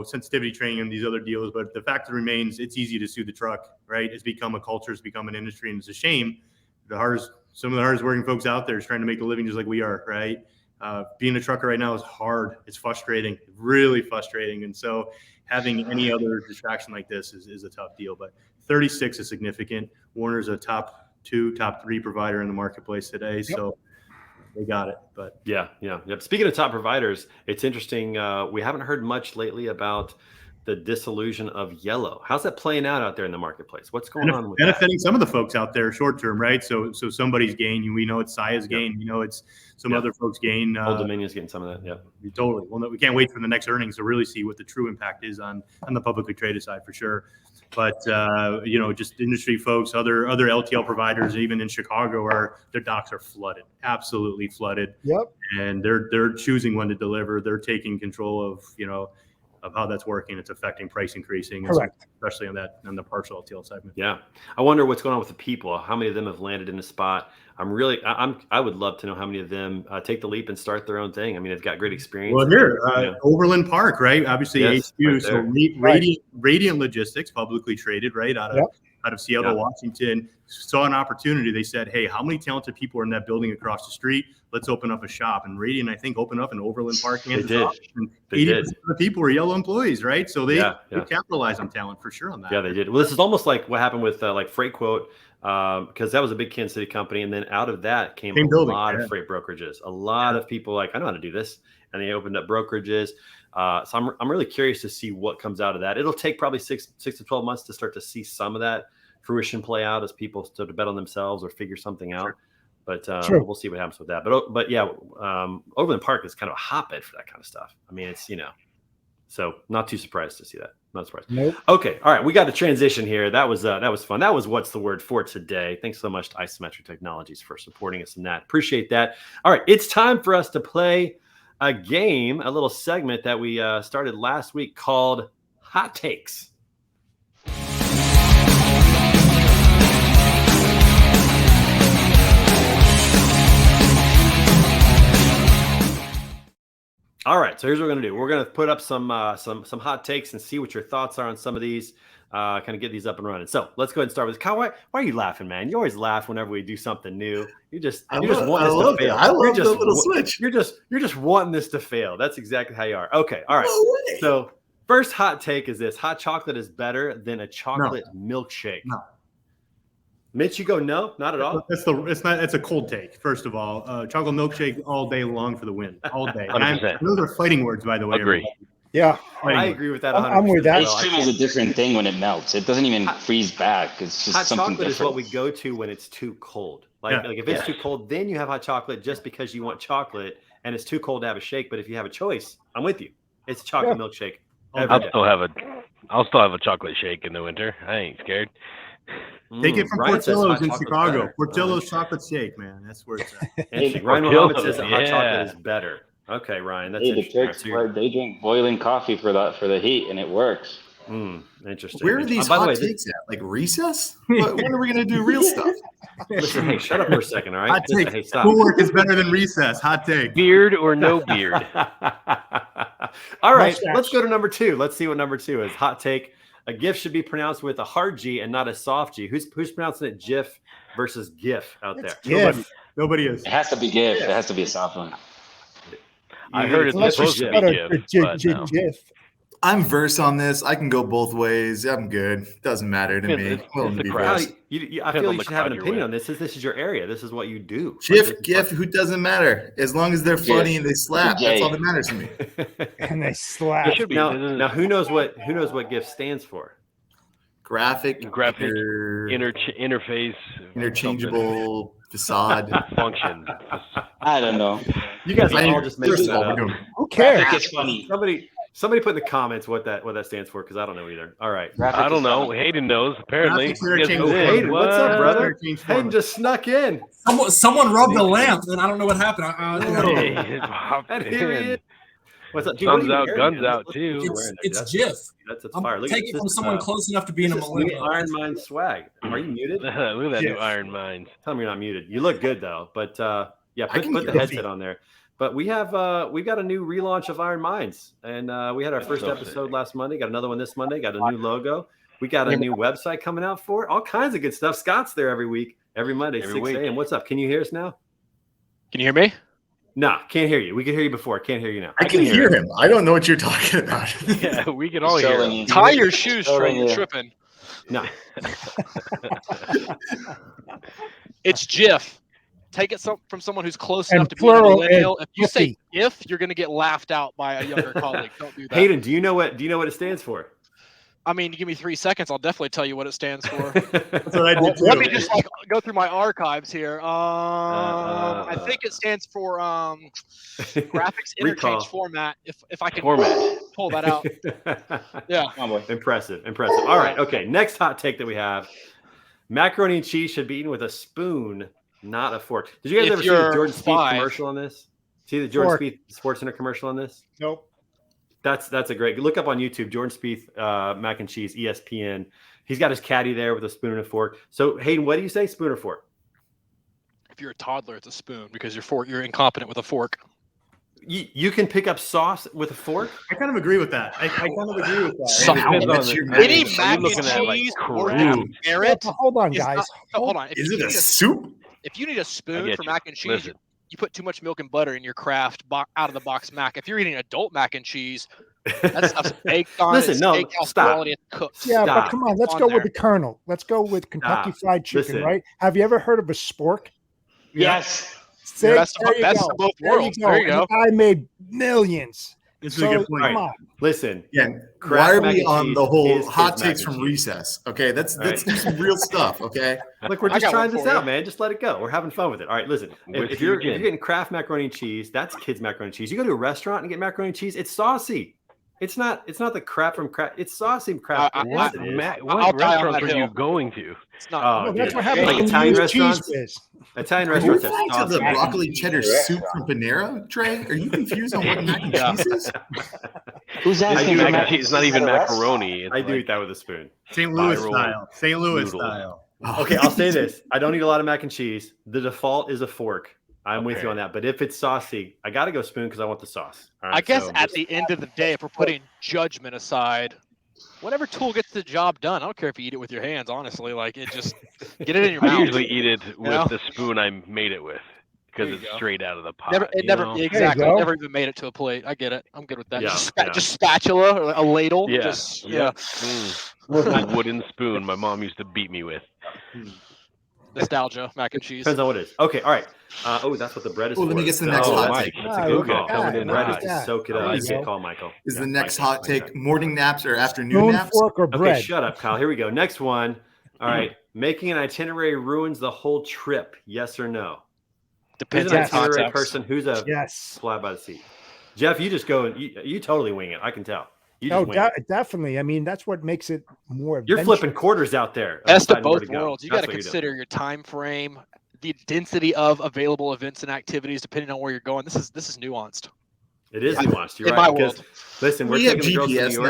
sensitivity training and these other deals. But the fact remains, it's easy to sue the truck, right? It's become a culture, it's become an industry, and it's a shame. Some of the hardest working folks out there is trying to make a living just like we are, right? Being a trucker right now is hard. It's frustrating, really frustrating. And so having any other distraction like this is a tough deal. But 36 is significant. Warner's a top 2, top 3 provider in the marketplace today. Yep. So they got it. But yeah. Speaking of top providers, it's interesting. We haven't heard much lately about the dissolution of Yellow. How's that playing out there in the marketplace? What's going on with benefiting some of the folks out there short term, right? So somebody's gain. We know it's Saya's gain. We know it's some other folks' gain. Old Dominion's getting some of that. Yeah, totally. Well, we can't wait for the next earnings to really see what the true impact is on the publicly traded side for sure. But just industry folks, other LTL providers, even in Chicago, their docks are flooded, absolutely flooded. Yep. And they're choosing when to deliver. They're taking control of how that's working. It's affecting price increasing, especially on the partial LTL segment. Yeah, I wonder what's going on with the people. How many of them have landed in the spot? I would love to know how many of them take the leap and start their own thing. I mean, they've got great experience. Well, here, Overland Park, right? Obviously, Yes, HQ. right So there. Radiant Logistics, publicly traded, right out of Seattle, Washington, saw an opportunity. They said, "Hey, how many talented people are in that building across the street? Let's open up a shop." And Radiant, I think, opened up in Overland Park, Kansas. They did. And They 80% did. of the people were yellow employees, right? So they capitalize on talent for sure on that. Yeah, they did. Well, this is almost like what happened with like Freight Quote, because that was a big Kansas City company, and then out of that came a lot of freight brokerages. A lot of people like, I know how to do this, and they opened up brokerages. So I'm really curious to see what comes out of that. It'll take probably six to 12 months to start to see some of that fruition play out as people start to bet on themselves or figure something out. But we'll see what happens with that. But yeah, Overland Park is kind of a hotbed for that kind of stuff. I mean, it's so not too surprised to see that. Not surprised. Nope. Okay. All right. We got a transition here. That was fun. That was What's the Word for today. Thanks so much to Isometric Technologies for supporting us in that. Appreciate that. All right. It's time for us to play a game, a little segment that we started last week called Hot Takes. All right, so here's what we're gonna do. We're gonna put up some hot takes and see what your thoughts are on some of these. Kind of get these up and running. So let's go ahead and start with Kyle. Why are you laughing, man? You always laugh whenever we do something new. You just want this to fail. I love the little switch. You're just wanting this to fail. That's exactly how you are. Okay, all right. So first hot take is this: hot chocolate is better than a chocolate milkshake. No. Mitch, you go no, not at all. It's a cold take. First of all, chocolate milkshake all day long for the win, all day. 100%. Those are fighting words, by the way. Agree. Everybody. Yeah, I agree with that. 100%. I'm with that. Ice cream is a different thing when it melts. It doesn't even freeze back. It's just Hot something chocolate different. is what we go to when it's too cold. Like if it's too cold, then you have hot chocolate just because you want chocolate, and it's too cold to have a shake. But if you have a choice, I'm with you. It's a chocolate milkshake. I'll still have a chocolate shake in the winter. I ain't scared. Take it from Ryan says Portillo's hot in chocolate's Chicago. better. Portillo's chocolate shake, man. That's where it's at. Interesting. Ryan Muhammad says that hot chocolate is better. Okay, Ryan, that's Hey, the interesting. Turks, they drink boiling coffee for the heat, and it works. Interesting. Where are these by the hot way, takes at? Like recess? When are we going to do real stuff? Listen, hey, shut up for a second, all right? Hot take. Hey, stop. Schoolwork is better than recess. Hot take. Beard or no beard? All right, Mustache. let's go to number 2. Let's see what number 2 is. Hot take: a GIF should be pronounced with a hard G and not a soft G. Who's pronouncing it GIF versus GIF out there? GIF. Nobody is. It has to be GIF. It has to be a soft one. I heard it's Unless supposed you to be spell it, GIF, but no. GIF. I'm verse on this. I can go both ways. I'm good. Doesn't matter to me. It's Willing to be the crowd. verse. I Depends feel on you the should have an crowd you're opinion with. on this. This is your area. This is what you do. GIF, GIF, who doesn't matter? As long as they're funny and they slap. Jay. That's all that matters to me. And they slap. It should be. Now, who knows what GIF stands for? Graphic, Interface, interchangeable facade. function. I don't know. You guys I mean, all just make first that of all, up. we're doing Who cares? Graphic is funny. Somebody put in the comments what that stands for, because I don't know either. All right. Graphic I don't is know. funny. Hayden knows apparently. Graphics interchangeable. Yes, Hayden, what's up, what? brother? Change Hayden format. just snuck in. Someone rubbed the lamp, and I don't know what happened. Hey, it popped And here he in. is. What's up? Dude, what are Thumbs you out, wearing, guns man? out Let's- too. It's GIF. That's I'm fire. Look at taking this. from someone close enough to be in a This is new millennial. Iron Mind swag. Are you muted? Look at that new Yes. Iron Minds. Tell me you're not muted. You look good though, but yeah, I put can the get headset feet. on there. But we've got a new relaunch of Iron Minds, and we had our first so episode sick. last Monday. Got another one this Monday. Got a new logo. We got a new website coming out for it. All kinds of good stuff. Scott's there every week, every Monday, Every 6 week. a.m. What's up? Can you hear us now? Can you hear me? Nah, can't hear you. We could hear you before. Can't hear you now. I can hear him. I don't know what you're talking about. Yeah, we can all hear Showing him. you. Tie your shoes, Trey. Showing You're you. tripping. No. It's GIF. Take it from someone who's close And enough to be a plural millennial. is If you say GIFy. GIF, you're going to get laughed out by a younger colleague. Don't do that. Hayden, do you know what it stands for? I mean, you give me 3 seconds, I'll definitely tell you what it stands for. That's what I did too. Let me just go through my archives here. I think it stands for graphics Recall. interchange format. If I can Format. pull that out. Yeah. Come on, boy. Impressive. All right. Okay. Next hot take that we have: macaroni and cheese should be eaten with a spoon, not a fork. Did you guys If ever see the you're Jordan Spieth 5. commercial on this? See the Jordan Fork. Spieth Sports Center commercial on this? Nope. That's a great look up on YouTube. Jordan Spieth mac and cheese, ESPN. He's got his caddy there with a spoon and a fork. So Hayden, what do you say? Spoon or fork? If you're a toddler, it's a spoon because you're incompetent with a fork. You can pick up sauce with a fork. I kind of agree with that. I kind of agree with that. Any mac and cheese worth merit. Hold on, guys. Hold on. Is it a soup? If you need a spoon for mac and cheese, you put too much milk and butter in your Kraft out of the box mac. If you're eating adult mac and cheese, that stuff's baked on. Listen, no, stop. Quality, it's cooked. Yeah, Stop. but come on, let's go with the Colonel. Let's go with Kentucky Fried Chicken, Listen. right? Have you ever heard of a spork? Yes. See, Best there you of go. both There you worlds. go. There you go. And the guy made millions. This is a good point. Come on. Listen. Yeah. Kraft Why are mac we and on cheese the whole is hot kids' mac takes and from cheese. recess? Okay, let's All do some real stuff. Okay. Look, we're I just got trying one this for you. out, man. Just let it go. We're having fun with it. All right, listen. If you're getting Kraft macaroni and cheese, that's kids macaroni and cheese. You go to a restaurant and get macaroni and cheese, it's saucy. It's not the crap from Kraft. It's saucy Kraft. What I'll die on restaurants that are you hill. going to? It's not. Oh, That's dude. what happens Like when Italian you use cheese restaurants. whiz. Italian Are you restaurants have referring to saucy. the broccoli cheddar soup from Panera, Trey? Are you confused on what mac and cheese is? Who's I asking do for mac and cheese. It's not even macaroni. It's I do like eat that with a spoon. St. Louis Viral style. St. Louis noodle. style. Okay, I'll say this. I don't eat a lot of mac and cheese. The default is a fork. I'm with you on that. But if it's saucy, I got to go spoon because I want the sauce. All right, I guess so at just- the end of the day, if we're putting judgment aside, whatever tool gets the job done, I don't care if you eat it with your hands. Honestly, like it just get it in your mouth. I usually eat it with know? the spoon I made it with because There you it's go. straight out of the pot. Never, it you never know? exactly. go. Never even made it to a plate. I get it. I'm good with that. Yeah, Just, yeah. just spatula or a ladle. Yeah. Just, Yeah. yeah. A wooden spoon my mom used to beat me with. Nostalgia, mac and cheese. Depends on what it is. Okay, all right. That's what the bread is Well, for. let me get to the next hot Mike, take. that's a Ah, good look at call. coming in Bread hot. is to soak it up. There you Good go. call, Michael. Is Yeah, the next Michael, hot like take that. morning naps or afternoon Spoon, naps? fork, or Okay, bread? shut up, Kyle. Here we go. Next one. All right. Making an itinerary ruins the whole trip. Yes or no? Who's Depends an on itinerary context. person? Who's a Yes. fly by the seat? Jeff, you just go and you totally wing it. I can tell. You just Oh, wing it. definitely. I mean, that's what makes it more. You're adventurous. flipping quarters out there. Best of deciding where both to go. worlds. You That's got to what you're doing. consider your time frame, the density of available events and activities, depending on where you're going. This is nuanced. It is nuanced. You're In right. my because, world. listen, we're We have taking the girls to New GPS York.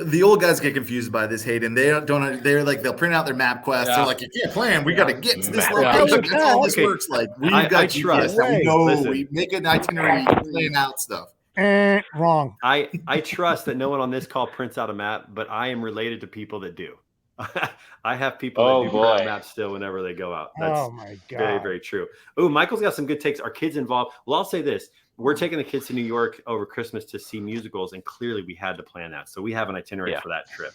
now. The old guys get confused by this, Hayden. They don't. They're like they'll print out their map quest. Yeah. They're like, you can't plan. We got to get to this Map. location. Yeah. That's all this Okay. works like. We've I got GPS. trust. Now. We know. Listen. We make an itinerary, plan out stuff. Wrong. I trust that no one on this call prints out a map, but I am related to people that do. I have people Oh, that do print out boy. maps still whenever they go out. That's Oh my god. very, very true. Oh, Michael's got some good takes. Are kids involved? Well, I'll say this. We're taking the kids to New York over Christmas to see musicals, and clearly we had to plan that. So we have an itinerary Yeah. for that trip.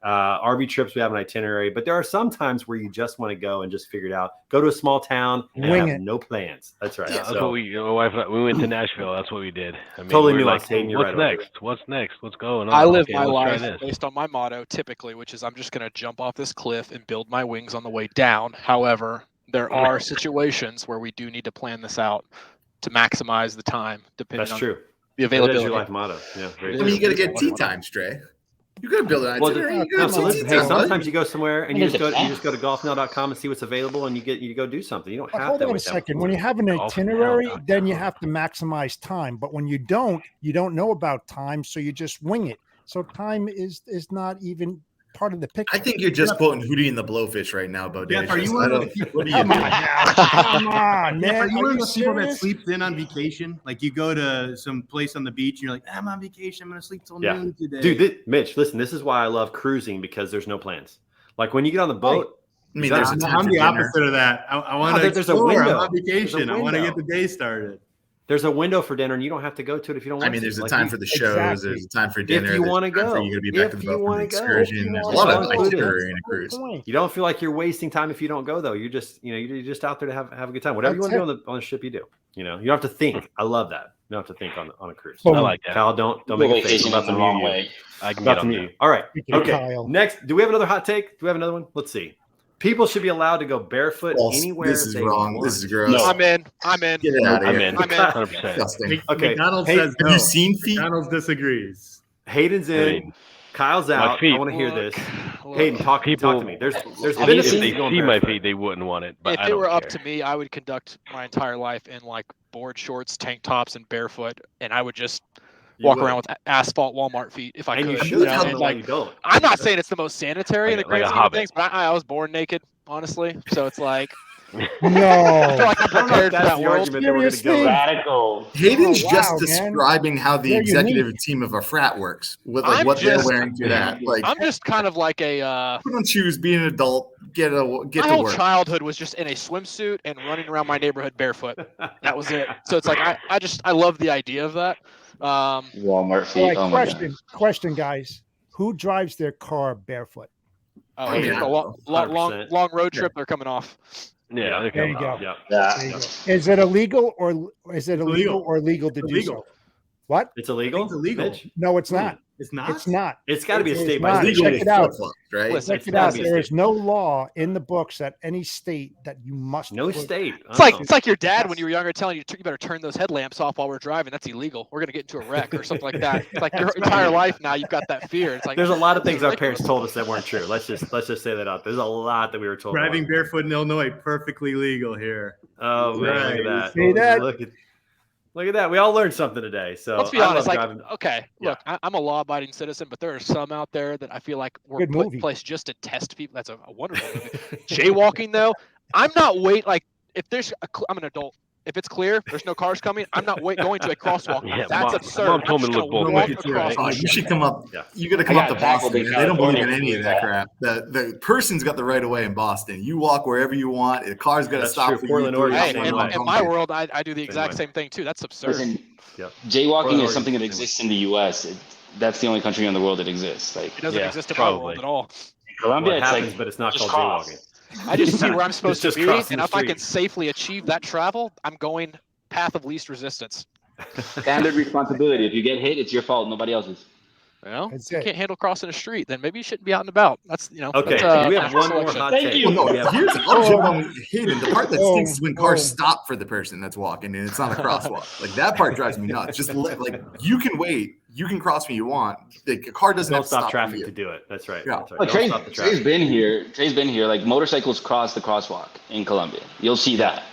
RV trips, we have an itinerary, but there are some times where you just want to go and just figure it out. Go to a small town and Wing have it. no plans. That's right. Yeah, that's So- what we. My wife and I, we went to Nashville. That's what we did. I mean, Totally we were nuanced, like, Hayden, you're what's right. next? What's next? What's going on? I live Okay, my let's try life this. based on my motto, typically, which is I'm just going to jump off this cliff and build my wings on the way down. However, there are situations where we do need to plan this out to maximize the time, depending That's on true. the That is availability. your life motto. Yeah. Very I true. mean, you got to get tea time, Stray. You got to build an Well, itinerary. You no, got so to listen, tea hey, time, bud. sometimes you go somewhere and you What just is go it, you just go to golfnow.com and see what's available and you go do something. You don't But have hold to on a wait that second. long. When you have an Golfnow.com. itinerary, then you have to maximize time. But when you don't know about time, so you just wing it. So time is not even part of the picture. I think you're just quoting Hootie and the Blowfish right now, Bo. Jeff, are you I one of don't- those people? What are you Come on, doing? now. Come on, man. Are you one of those people that serious? sleeps in on vacation? Like you go to some place on the beach and you're like, I'm on vacation. I'm going to sleep till Yeah. noon today. Dude, Mitch, listen, this is why I love cruising because there's no plans. Like when you get on the boat, I mean, you there's gotta- a time I'm for the dinner. opposite of that. I want to there's a explore. window. I'm on vacation. There's a I want to get window. the day started. there's a window for dinner and you don't have to go to it if you don't want I mean, to. there's a Like, time you- for the shows. Exactly. There's a time for dinner. you there's wanna a time for go. you to be back If to the you boat for wanna the go. excursion. If you There's a wanna lot go. of Included. itinerary in a That's the cruise. point. You don't feel like you're wasting time if you don't go though. You're just, you're just out there to have a good time. Whatever you want to do on the ship, you do. You don't have to think. I love that. You don't have to think on a cruise. I like that. Kyle, don't make a face. I'm about to the mute wrong you. way. I can About get to on mute that. you. All right. Freaking Okay. Kyle. Next, do we have another hot take? Do we have another one? Let's see. People should be allowed to go barefoot False. anywhere This is they wrong. want. This is gross. No. I'm in. Get it out of I'm here. in. I'm in. 100%. Disgusting. Okay. McDonald's Hey, says Have no. you seen feet? McDonald's disagrees. Hayden's in. I mean, Kyle's my out. I feet. want to hear this. Look, Hayden, talk People- to me. There's Have been you a If they season going see my barefoot. feet, they wouldn't want it. But if I it don't were up care. to me, I would conduct my entire life in like board shorts, tank tops, and barefoot, and I would just You walk would. around with asphalt Walmart feet if I And you could. should. know, I don't and, know why like, you don't. I'm not saying it's the most sanitary in the Like a grand scheme of hobbit. things, but I was born naked, honestly. So it's like No. I feel like I'm I don't know if prepared for that's that the world. argument that we're going to go Seriously? with. Radical. Hayden's Oh, just wow, man. describing how the They're executive unique. team of a frat works with like I'm what they're just- wearing to that. Like, I'm just kind of like a. put on shoes, be an adult, get My to whole work. childhood was just in a swimsuit and running around my neighborhood barefoot. That was it. So it's like I love the idea of that. Walmart feet. All right, Oh my god. question, guys. Who drives their car barefoot? Oh, I mean, a long 100%. road trip. They're coming off. Yeah, they're There you coming go. up. Yeah. Yeah. There you go. Is it illegal or legal to do Illegal. so? What? It's illegal? It's illegal. Mitch? No, it's not. It's not. It's not. It's got to be a It's state not. by Legal state. Check it out. flip-flops, right? Listen, Check It's it gotta out. be a There is state. no law in the books that any state that you must. No put- state. It's like your dad when you were younger telling you better turn those headlamps off while we're driving. That's illegal. We're gonna get into a wreck or something like that. It's like your entire life now you've got that fear. It's like There's a lot of things our ridiculous. parents told us that weren't true. Let's just say that out. There's a lot that we were told. Driving weren't. barefoot in Illinois, perfectly legal here. Oh man, look at See that. that? Look at that. We all learned something today. So Let's be I honest. love Like, driving. okay, Yeah. look, I'm a law-abiding citizen, but there are some out there that I feel like were Good put in movie. place just to test people. That's a wonderful movie. Jaywalking, though, I'm not like if there's I'm an adult. If it's clear, there's no cars coming. I'm not going to a crosswalk. Yeah, That's Mom- absurd. Mom told me I'm to just look gonna both walk ways, across Oh, the you should come up. Yeah. You got to I come up got to tackled Boston. in Man. They don't believe in California any of for that that. crap. The person's got the right of way in Boston. You walk wherever you want. The car's got to That's stop true. for Portland, you. Oregon, Hey, same in, way. in my world, I do the Same exact way. same thing too. That's absurd. Listen, Yep. jaywalking Portland, is something that Oregon, exists in the U.S. That's the only country in the world that exists. Like It doesn't Yeah, exist in my probably. world at all. Colombia, Well, it it's happens, like but it's not just called cross. jaywalking. I just see where I'm supposed to just be, crossing and the if I can street. safely achieve that travel, I'm going path of least resistance. Standard responsibility. If you get hit, it's your fault, nobody else's. Well, That's you it. can't handle crossing a street, then maybe you shouldn't be out and about. That's Okay, That's, we have natural one more selection. hot Thank take. you. Well, We no, have- here's I'll jump on Hayden. The part that Oh, stinks is when cars oh. stop for the person that's walking and it's not a crosswalk. Like that part drives me nuts. Just like you can wait, you can cross when you want. Like, a car doesn't Don't have to stop for traffic you. to do it. That's right. Yeah. That's right. Oh, Don't stop the Trey's traffic. been here. Trey's been here. Like motorcycles cross the crosswalk in Colombia. You'll see that.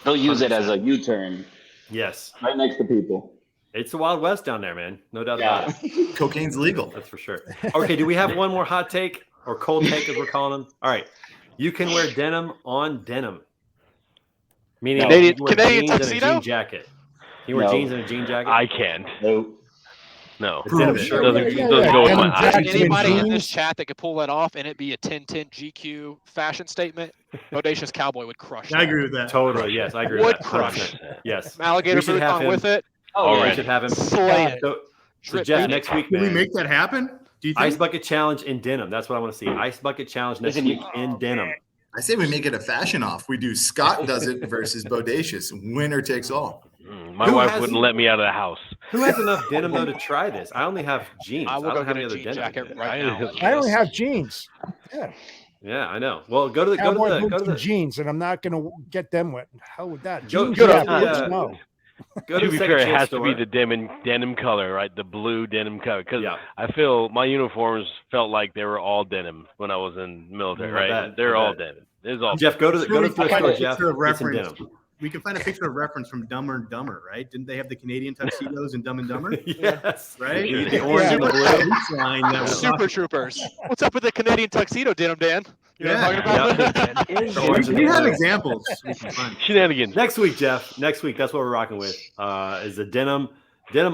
They'll use it as a U-turn Yes, right next to people. it's the Wild West down there, man. No doubt about it. Cocaine's legal. That's for sure. Okay, do we have one more hot take or cold take as we're calling them? All right. You can wear denim on denim. Meaning Canadian- you wear Canadian jeans and a tuxedo? jean jacket. You wear No. jeans and a jean jacket? I can't. Nope. No, Prove it it. doesn't, Yeah, doesn't yeah, go with yeah. my Denim eyes. jacket. Anybody in jeans. this chat that could pull that off and it be a 10-10 GQ fashion statement, Bodacious Cowboy would crush. I that. agree with that. Totally. Yes, I agree Would with that. crush. 100%. Yes. Alligator We should boot have on him- with it. Oh, We yeah. should have him. Slay it. So Drip Jeff, beat it. next week, Can we man. make that happen? Do you think? Ice bucket challenge in denim. That's what I want to see. Ice bucket challenge next Listen, week in denim. I say we make it a fashion off. We do Scott does it versus Bodacious. Winner takes all. My Who wife has- wouldn't let me out of the house. Who has enough denim though to try this? I only have jeans. I will don't go have get any a other jean denim. jacket right now. I only have jeans. Yeah, Yeah, I know. Well, go to the cowboy go boots to and the jeans, and I'm not going to get them wet. Hell with that. Go- Jeans, go to yeah, the, boots, uh, no. go To the be second fair, it chance has to be store. the denim color, right? The blue denim color. Because Yeah. I feel my uniforms felt like they were all denim when I was in military, I right? bet, They're I all bet. denim. It's all Jeff, go to the Sure, we thrift can find store, a Jeff. picture of Get some reference. denim. We can find a picture of reference from Dumber and Dumber, right? Didn't they have the Canadian tuxedos in Dumb and Dumber? Yes. Right? The orange and the blue. This line that was Super Troopers. What's up with the Canadian tuxedo, Denim Dan? You know what I'm talking about? The orange and we the have blue. examples. We can find. shenanigans. Next week, Jeff. Next week, that's what we're rocking with. Is the denim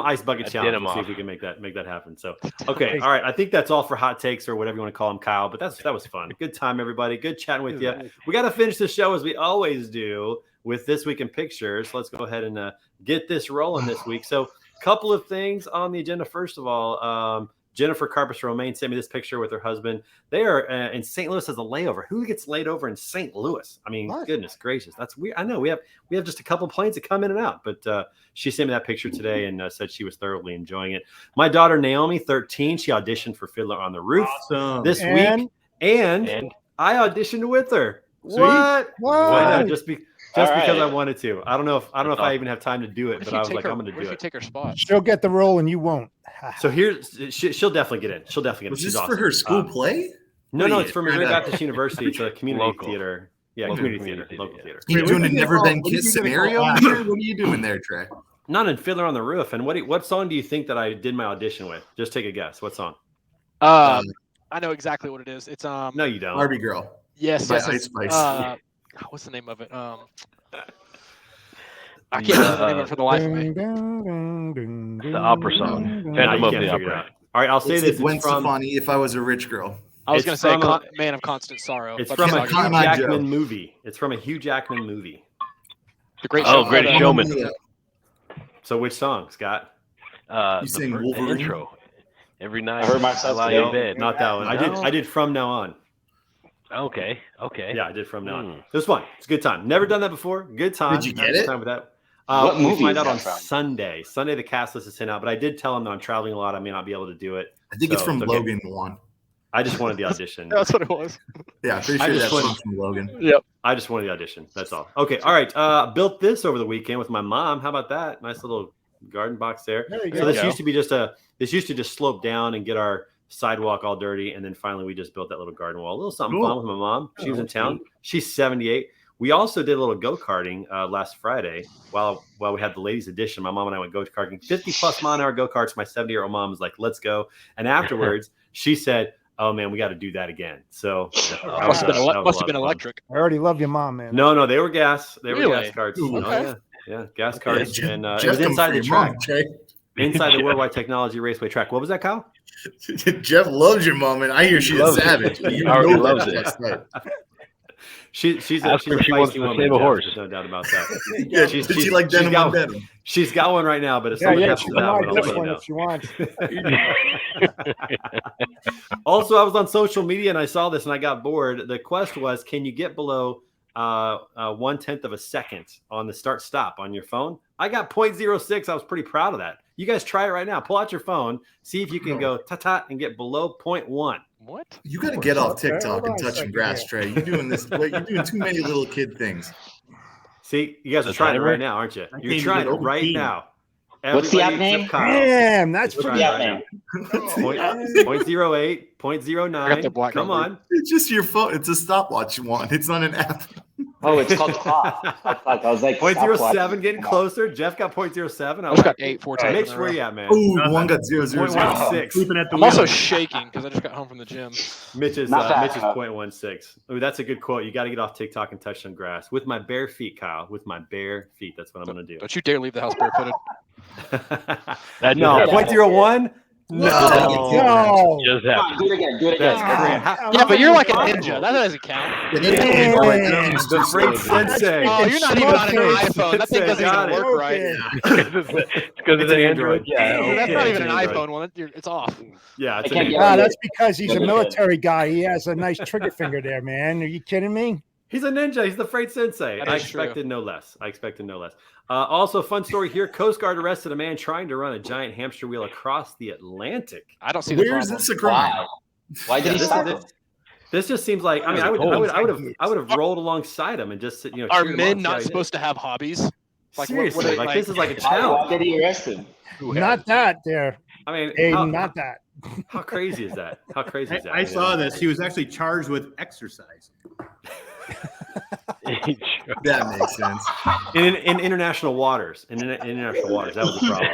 ice bucket A challenge. denim Let's see if off. we can make that happen. So, okay, all right. I think that's all for hot takes or whatever you want to call them, Kyle. But that was fun. Good time, everybody. Good chatting with you. We got to finish the show as we always do with This Week in Pictures. Let's go ahead and get this rolling this week. So, couple of things on the agenda. First of all, Jennifer Carpus Romaine sent me this picture with her husband. They are in St. Louis as a layover. Who gets laid over in St. Louis? I mean, What? goodness gracious, that's weird. I know we have just a couple planes that come in and out, but she sent me that picture today and said she was thoroughly enjoying it. My daughter Naomi, 13, she auditioned for Fiddler on the Roof Awesome. this And- week, and And I auditioned with her. Sweet. What? What? I know, just because right. I wanted to. I don't know if That's I even have time to do it, What if but you I was take like, her- I'm going to what if do you it. take her spot? She'll get the role, and you won't. So she'll definitely get in. She'll definitely get in. Was She's this awesome. for her school Um, play? No, What are it's you, from Missouri trying to- Baptist University. It's a community Local. theater. Yeah, Local community community theater. Local theater, theater. You doing a never been what are you kissed gonna scenario? call- Here? What are you doing there, Trey? Not in Fiddler on the Roof. And what song do you think that I did my audition with? Just take a guess. What song? I know exactly what it is. It's No, you don't. Barbie Girl. yes, by yes, Ice it's, Spice. what's the name of it? I can't remember the name of it for the life of me. It's the opera song. Phantom of the Opera. All right, I'll say this. Gwen Stefani, If I Was a Rich Girl. I was going It's to say from Man of Constant Sorrow. It's but from I'm a not Hugh gonna- Conrad Jackman Joe. movie. It's from a Hugh Jackman movie. The Great Oh, Showman. Greatest Showman. So which song, Scott? You sing the Wolverine? intro. Every night I heard myself lie today. in bed. Not that one. No? I did From Now On. Okay. Yeah, I did From Now On. It was fun. It's a good time. Never done that before. Good time. Did you Had a get good it? Time with that. What We'll movie find is out that on from? Sunday. Sunday, the cast list is sent out, but I did tell them that I'm traveling a lot. I may not be able to do it. I think it's So from okay. Logan one. I just wanted the audition. That's what it was. Yeah, I'm pretty I sure just that's went- from Logan. Yep. I just wanted the audition. That's all. Okay. All right. Built this over the weekend with my mom. How about that? Nice little garden box there. There you So go. this used to be this used to just slope down and get our sidewalk all dirty, and then finally we just built that little garden wall. A little something Cool. fun with my mom. She was in that's town. She's 78. We also did a little go-karting last Friday while we had the ladies edition. My mom and I went go-karting. 50+ mile-an-hour go-karts. My 70-year-old mom was like, "Let's go!" And afterwards, she said, "Oh man, we got to do that again." So that Must have been, that was a lot must have of been fun. electric. I already love your mom, man. No, they were gas. They were Really? gas carts. Ooh, Oh, okay. yeah, gas carts. Jeff- And it Jeff was coming inside for the your track, mom, Trey. inside the Worldwide Technology Raceway track. What was that, Kyle? Jeff loves your mom, and I hear she's a Loves it. savage. You Already know loves that. it. That's right. She's a Ask her if she wants feisty to woman. save a Jeff. horse. There's no doubt about that. Yeah, She's- did she she's- like she's denim got- on denim? She's got one right now, but if Yeah, someone yeah, has she that one, might I'll get let you one know. if she wants. Also, I was on social media and I saw this and I got bored. The quest was, can you get below 1/10 of a second on the start stop on your phone? I got 0.06. I was pretty proud of that. You guys try it right now. Pull out your phone, see if you can go ta-ta and get below 0.1. What? You got to get off Okay, TikTok hold and on a touching second grass, here. Trey. You're doing this. You're doing too many little kid things. See, you guys are The trying it timer? right now, aren't you? I You're can't trying it even right open now. What's the app Everybody name? except Kyle. Damn, that's Let's pretty. try it Yeah, right man. now. 0.08, I got the 0.09. black Come number. on. It's just your phone. It's a stopwatch you want. It's not an app. Oh, it's called clock. I was like, stop 0.07 watching. getting closer. Jeff got 0.07. I just got 8 4 times. Mitch, where you at, man? Ooh, one got 0.00. 0.16. Sleeping at the I'm also wheel. shaking because I just got home from the gym. Mitch is Not bad, 0.16. Ooh, that's a good quote. You got to get off TikTok and touch some grass with my bare feet, Kyle. With my bare feet. That's what I'm going to do. Don't you dare leave the house barefooted. That No, just happened. 0.01? No. No. Just Come on, happened. do it again. Do it That's again. great. How- Yeah, but you're like a possible? ninja. That doesn't count. The freight sensei. Oh, you're not even on an Okay. iPhone. That thing doesn't Got even it. work right. Okay. Because it's an Android. Yeah, That's okay, not it's even an Android. iPhone one. It's off. Yeah, it's I can't an- get Ah, on that's because he's a Yeah, they military guy. He has a nice trigger finger there, man. Are you kidding me? He's a ninja. He's the freight sensei. That I is true. expected no less. Also, fun story here. Coast Guard arrested a man trying to run a giant hamster wheel across the Atlantic. I don't see the Where is problem. this a crime? Why? Why did he This stop is- him? This just seems like, I mean, I would have rolled alongside him and just, Are cheered him on, see men how not he did. supposed to have hobbies? Like, Seriously, what are they, like, this is like a Why challenge. did he arrest him? Not that there. I mean, Aiden, not that. how crazy is that? How crazy is that? I saw this. He was actually charged with exercise. That makes sense. In international waters. In international waters, that was the problem.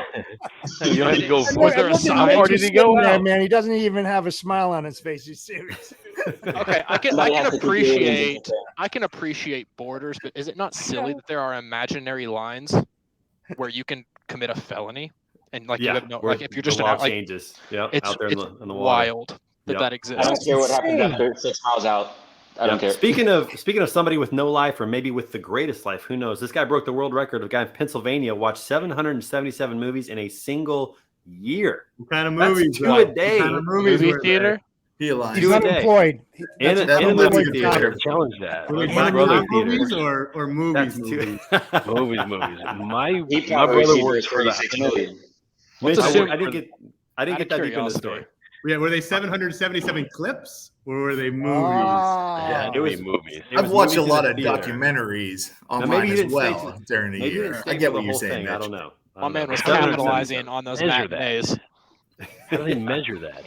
You don't have to go. Was there a Look at sign? Mitch Or did just he go sitting there, out? man? He doesn't even have a smile on his face. He's serious. Okay, I Somebody can has to keep doing appreciate it. I can appreciate borders, but is it not silly that there are imaginary lines where you can commit a felony and like you Yeah, have no where like if you're the just an law out- like changes. Yep, it's out there it's in the water. wild that Yep. that I exists. don't care what happens insane. after 6 miles out. I don't Yep. care. Speaking of somebody with no life, or maybe with the greatest life, who knows? This guy broke the world record. A guy in Pennsylvania watched 777 movies in a single year. What kind of That's movies? two a day. What kind of movies Movie were theater? He lied. He's Do a day. unemployed. In a That's movie unemployed theater. Challenge that. Were they My black brother and white theater. movies or movies? That's two. movies? Movies. My He my probably brother received works for 36 the. million. Mitch, assume- I didn't get Out that of deep into the curiosity. story. Yeah, were they 777 clips or were they movies? Ah. Yeah, It was- movies. It I've was watched a movies in lot the of theater. documentaries Now, online maybe you as didn't stay well to- during the Maybe you year. didn't I stay get for what the you're whole saying, thing. I Mitch. don't know. My man was Measure capitalizing on those that. matinees. How do they measure that?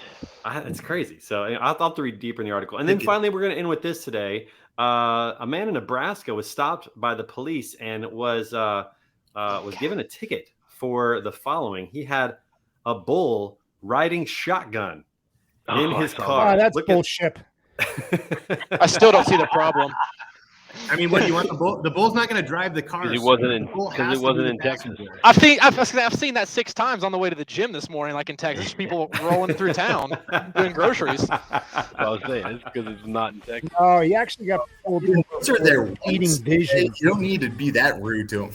It's crazy. So I'll have to read deeper in the article. And then Thank you. finally, we're going to end with this today. A man in Nebraska was stopped by the police and was given a ticket for the following. He had a bull riding shotgun in Oh, his I saw car. Ah, that's Look at- bullshit. I still don't see the problem. I mean, what do you want the bull? The bull's not going to drive the car. Because it wasn't in Texas. I've seen that 6 times on the way to the gym this morning, like in Texas. People rolling through town doing groceries. I was saying it's because it's not in Texas. Oh, you actually got people doing Those are their eating wants. vision. You don't need to be that rude to them.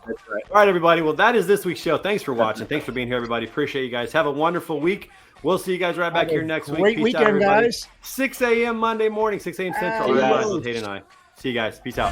That's right. All right, everybody. Well, that is this week's show. Thanks for watching. Thanks for being here, everybody. Appreciate you guys. Have a wonderful week. We'll see you guys right back here next week. Great Peace weekend, out, everybody. guys. 6 a.m. Monday morning, 6 a.m. Central. Yes. Tate and I. See you guys. Peace out.